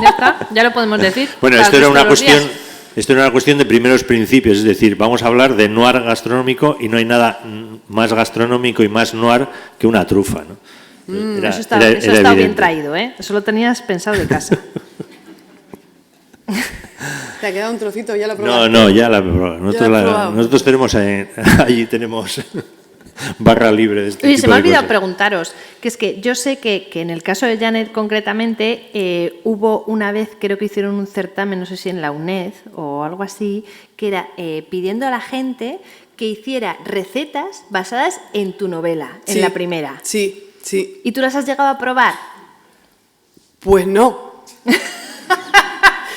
B: Ya está, ya lo podemos decir.
A: Bueno,
B: Para
A: esto era una
B: todos los días.
A: cuestión de primeros principios, es decir, vamos a hablar de noir gastronómico y no hay nada más gastronómico y más noir que una trufa, ¿no?
B: Eso está bien
A: evidente.
B: traído, ¿eh? Eso lo tenías pensado de casa.
C: Te ha quedado un trocito, ya lo probaste.
A: No, ya la he probado.
C: Ya la he probado.
A: Nosotros tenemos allí tenemos barra libre de este
B: Oye,
A: tipo
B: se me ha
A: de
B: olvidado
A: cosas.
B: preguntaros, que es que yo sé que en el caso de Janet concretamente hubo una vez, creo que hicieron un certamen, no sé si en la UNED o algo así, que era pidiendo a la gente que hiciera recetas basadas en tu novela, en
C: Sí,
B: la primera.
C: Sí, sí.
B: ¿Y tú las has llegado a probar?
C: Pues no.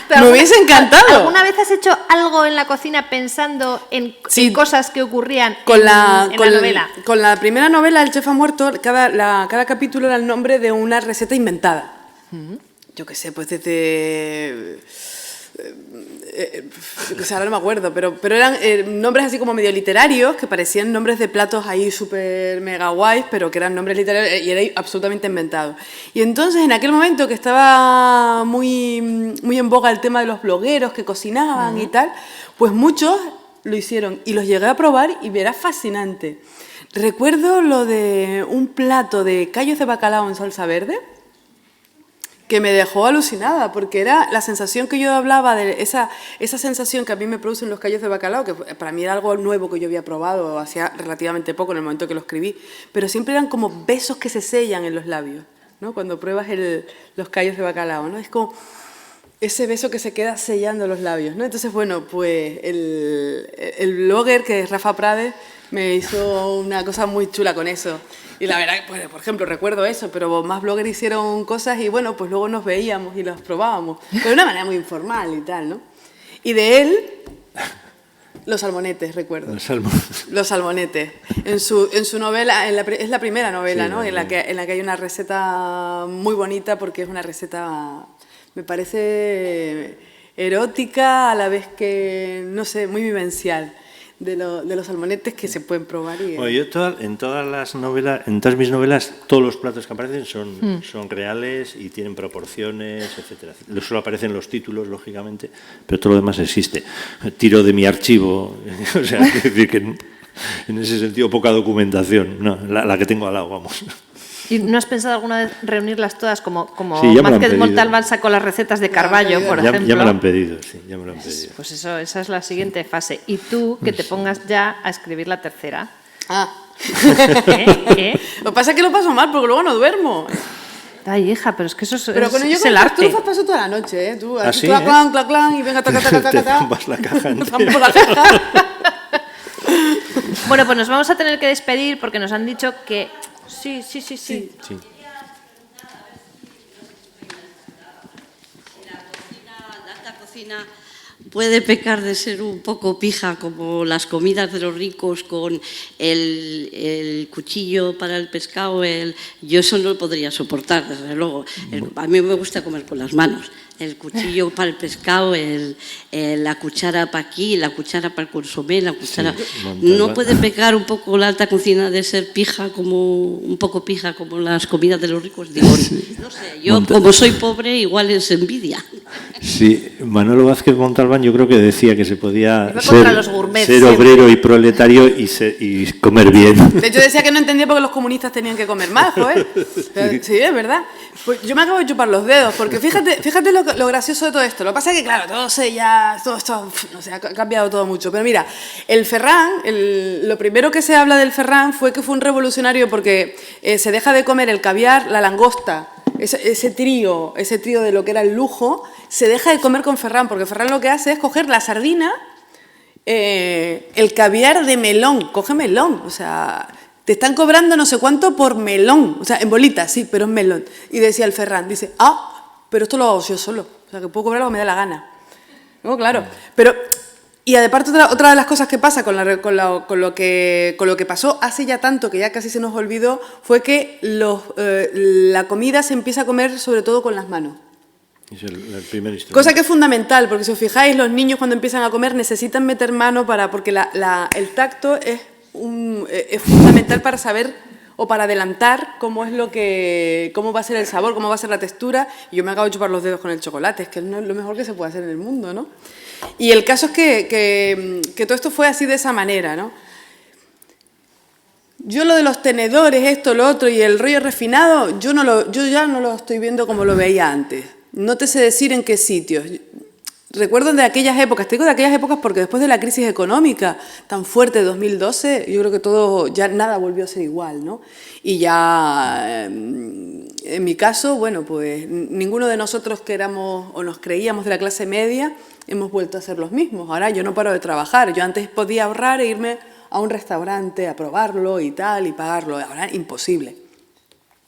B: Pero
C: Me hubiese encantado.
B: ¿Alguna vez has hecho algo en la cocina pensando en
C: Sí.
B: cosas que ocurrían
C: Con
B: en
C: la
B: novela?
C: Con la primera novela, El chef ha muerto, cada capítulo era el nombre de una receta inventada. Yo qué sé, pues desde... o sea, ahora no me acuerdo, pero eran nombres así como medio literarios, que parecían nombres de platos ahí súper mega guays, pero que eran nombres literarios y era absolutamente inventado. Y entonces, en aquel momento que estaba muy, muy en boga el tema de los blogueros que cocinaban y tal, pues muchos lo hicieron y los llegué a probar y era fascinante. Recuerdo lo de un plato de callos de bacalao en salsa verde, que me dejó alucinada, porque era la sensación que yo hablaba, de esa sensación que a mí me producen los callos de bacalao, que para mí era algo nuevo que yo había probado hacía relativamente poco en el momento que lo escribí, pero siempre eran como besos que se sellan en los labios, ¿no? Cuando pruebas los callos de bacalao, ¿no? Es como ese beso que se queda sellando los labios, ¿no? Entonces, bueno, pues el blogger, que es Rafa Prades, me hizo una cosa muy chula con eso. Y la verdad, pues, por ejemplo, recuerdo eso, pero más bloggers hicieron cosas y bueno, pues luego nos veíamos y las probábamos. Pero de una manera muy informal y tal, ¿no? Y de él, los salmonetes, recuerdo. Los salmonetes. En su novela, es la primera novela,
A: Sí,
C: ¿no? En la que hay una receta muy bonita porque es una receta, me parece erótica a la vez que, no sé, muy vivencial. De los salmonetes que se pueden probar.
A: Bueno, yo en todas mis novelas, todos los platos que aparecen son reales y tienen proporciones, etcétera. Solo aparecen los títulos, lógicamente, pero todo lo demás existe. Tiro de mi archivo, o sea, es decir que en ese sentido poca documentación, no, la que tengo al lado, vamos.
B: ¿Y no has pensado alguna vez reunirlas todas como
A: Sí, ya me lo han
B: Mázquez
A: pedido.
B: Montalbán sacó las recetas de Carballo, por ejemplo?
A: Ya me lo han pedido, sí, ya me lo han pedido.
B: Pues eso, esa es la siguiente fase. Y tú, que te pongas ya a escribir la tercera.
C: Ah.
B: ¿Eh?
C: Lo que pasa es que lo paso mal porque luego no duermo.
B: Ay, hija, pero es que eso
C: Pero con ello
B: es
C: con
B: el
C: las
B: arte.
C: trufas paso toda la noche, ¿eh? Tú,
A: ¿Ah,
C: aquí,
A: sí,
C: clac,
A: eh?
C: clan, clac, clan, y venga, taca, taca, taca,
A: Te
C: taca.
A: zampas la caja entera.
C: Zampo la caja.
B: Bueno, pues nos vamos a tener que despedir porque nos han dicho que... Sí.
A: Sí.
F: La cocina puede pecar de ser un poco pija, como las comidas de los ricos con el cuchillo para el pescado. Yo eso no lo podría soportar, desde luego. A mí me gusta comer con las manos. el cuchillo para el pescado, la cuchara para aquí, la cuchara para el consomé, la cuchara... ¿No puede pecar un poco la alta cocina de ser un poco pija como las comidas de los ricos? Digo, no sé, yo como soy pobre igual es envidia.
A: Sí, Manolo Vázquez Montalbán yo creo que decía que se podía ser
B: siempre.
A: obrero y proletario y comer bien.
C: De hecho, decía que no entendía por qué los comunistas tenían que comer más, ¿eh? Sí, es verdad. Pues yo me acabo de chupar los dedos, porque fíjate lo gracioso de todo esto. Lo que pasa es que, claro, todo esto, no sé, ha cambiado todo mucho. Pero mira, el Ferran, lo primero que se habla del Ferran fue que fue un revolucionario porque se deja de comer el caviar, la langosta, ese trío de lo que era el lujo, se deja de comer con Ferran, porque Ferran lo que hace es coger la sardina, el caviar de melón, coge melón, o sea, te están cobrando no sé cuánto por melón, o sea, en bolitas, sí, pero es melón. Y decía el Ferran, dice, pero esto lo hago yo solo, o sea, que puedo cobrar lo que me da la gana. No, claro, pero... Y aparte otra de las cosas que pasa con lo que pasó hace ya tanto que ya casi se nos olvidó fue que la comida se empieza a comer sobre todo con las manos.
A: Es el primer instrumento.
C: Cosa que es fundamental, porque si os fijáis, los niños cuando empiezan a comer necesitan meter mano porque el tacto es fundamental para saber o para adelantar cómo va a ser el sabor, cómo va a ser la textura. Y yo me acabo de chupar los dedos con el chocolate, es que es lo mejor que se puede hacer en el mundo, ¿no? Y el caso es que todo esto fue así de esa manera, ¿no? Yo lo de los tenedores, esto, lo otro y el rollo refinado, yo ya no lo estoy viendo como lo veía antes. No te sé decir en qué sitios. Recuerdo de aquellas épocas, te digo de aquellas épocas porque después de la crisis económica tan fuerte de 2012, yo creo que ya nada volvió a ser igual, ¿no? Y ya, en mi caso, bueno, pues ninguno de nosotros que éramos o nos creíamos de la clase media hemos vuelto a ser los mismos. Ahora yo no paro de trabajar. Yo antes podía ahorrar e irme a un restaurante a probarlo y tal, y pagarlo. Ahora imposible.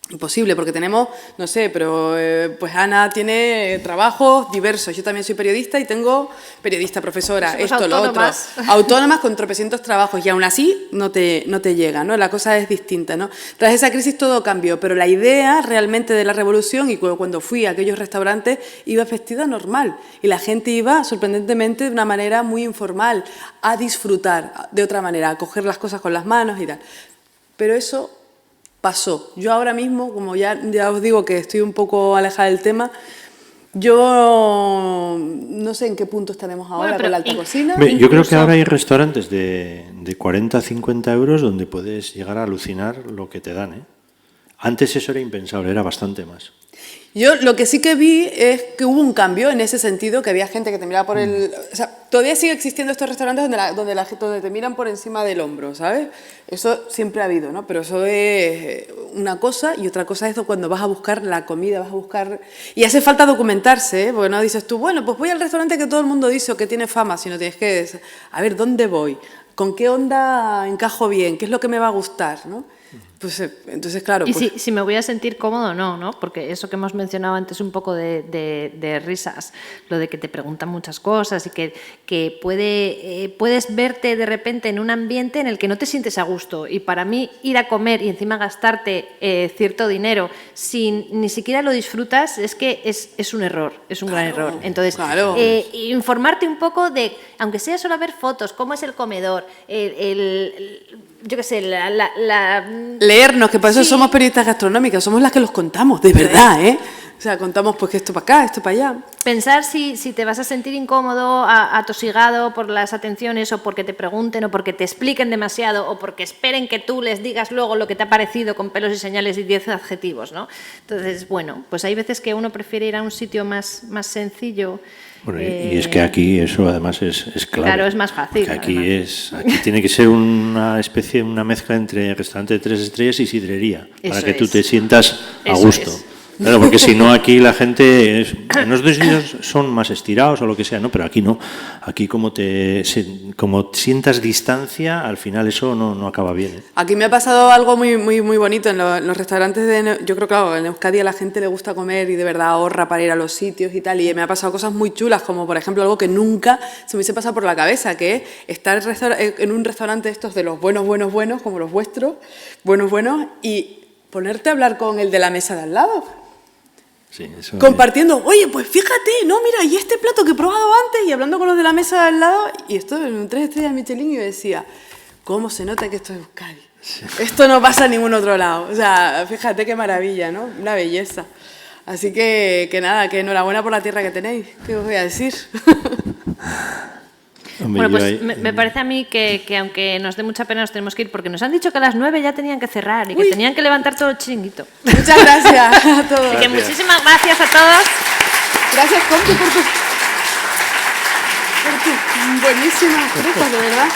C: Imposible, porque tenemos, no sé, pero pues Ana tiene trabajos diversos. Yo también soy periodista y tengo periodista, profesora,
B: Somos
C: esto,
B: autónomas.
C: lo otro. Autónomas con tropecientos trabajos y aún así no te llega, ¿no? La cosa es distinta, ¿no? Tras esa crisis todo cambió, pero la idea realmente de la revolución, y cuando fui a aquellos restaurantes, iba vestida normal y la gente iba sorprendentemente de una manera muy informal a disfrutar de otra manera, a coger las cosas con las manos y tal. Pero eso pasó. Yo ahora mismo, como ya os digo que estoy un poco alejada del tema, yo no sé en qué punto estaremos ahora con la alta cocina.
A: Yo creo que ahora hay restaurantes de 40 a 50 euros donde puedes llegar a alucinar lo que te dan, ¿eh? Antes eso era impensable, era bastante más.
C: Yo lo que sí que vi es que hubo un cambio en ese sentido, que había gente que te miraba por el... O sea, todavía sigue existiendo estos restaurantes donde te miran por encima del hombro, ¿sabes? Eso siempre ha habido, ¿no? Pero eso es una cosa, y otra cosa es cuando vas a buscar la comida, vas a buscar... Y hace falta documentarse, ¿eh? Porque no dices tú, bueno, pues voy al restaurante que todo el mundo dice o que tiene fama, sino tienes que... A ver, ¿dónde voy? ¿Con qué onda encajo bien? ¿Qué es lo que me va a gustar, ¿no? Pues entonces, claro...
B: Y
C: pues,
B: si me voy a sentir cómodo o no, ¿no? Porque eso que hemos mencionado antes un poco de risas, lo de que te preguntan muchas cosas y que puedes verte de repente en un ambiente en el que no te sientes a gusto. Y para mí ir a comer y encima gastarte cierto dinero sin ni siquiera lo disfrutas, es que es un error, es un gran error. Entonces, informarte un poco de, aunque sea solo ver fotos, cómo es el comedor, yo qué sé,
C: leernos, que para eso
B: Sí.
C: somos periodistas gastronómicas, somos las que los contamos, de verdad, ¿eh? O sea, contamos pues que esto para acá, esto para allá.
B: Pensar si te vas a sentir incómodo, atosigado por las atenciones o porque te pregunten o porque te expliquen demasiado o porque esperen que tú les digas luego lo que te ha parecido con pelos y señales y 10 adjetivos, ¿no? Entonces, bueno, pues hay veces que uno prefiere ir a un sitio más sencillo.
A: Bueno, y es que aquí eso además es clave.
B: Claro, es más fácil.
A: Aquí tiene que ser una mezcla entre restaurante de 3 estrellas y sidrería, para que tú te sientas a gusto. Claro, porque si no aquí la gente, en los dos sitios son más estirados o lo que sea, ¿no? Pero aquí no. Aquí como sientas distancia, al final eso no acaba bien, ¿eh?
C: Aquí me ha pasado algo muy, muy, muy bonito en los restaurantes yo creo que claro, en Euskadi a la gente le gusta comer y de verdad ahorra para ir a los sitios y tal, y me ha pasado cosas muy chulas, como por ejemplo algo que nunca se me hubiese pasado por la cabeza, que es estar en un restaurante estos de los buenos, como los vuestros, buenos, y ponerte a hablar con el de la mesa de al lado.
A: Sí, eso
C: compartiendo, oye, pues fíjate, no, mira, y este plato que he probado antes, y hablando con los de la mesa de al lado, y esto en un 3 estrellas Michelin, y yo decía, ¿cómo se nota que esto es Euskadi? Sí. Esto no pasa en ningún otro lado. O sea, fíjate qué maravilla, ¿no? Una belleza. Así que nada, que enhorabuena por la tierra que tenéis. ¿Qué os voy a decir?
B: Bueno, pues me parece a mí que aunque nos dé mucha pena nos tenemos que ir, porque nos han dicho que a las 9 ya tenían que cerrar y que tenían que levantar todo el chiringuito.
C: Muchas gracias a todos.
B: Así que muchísimas gracias a todos.
C: Gracias, Conti, por tu buenísimas trufas, de verdad.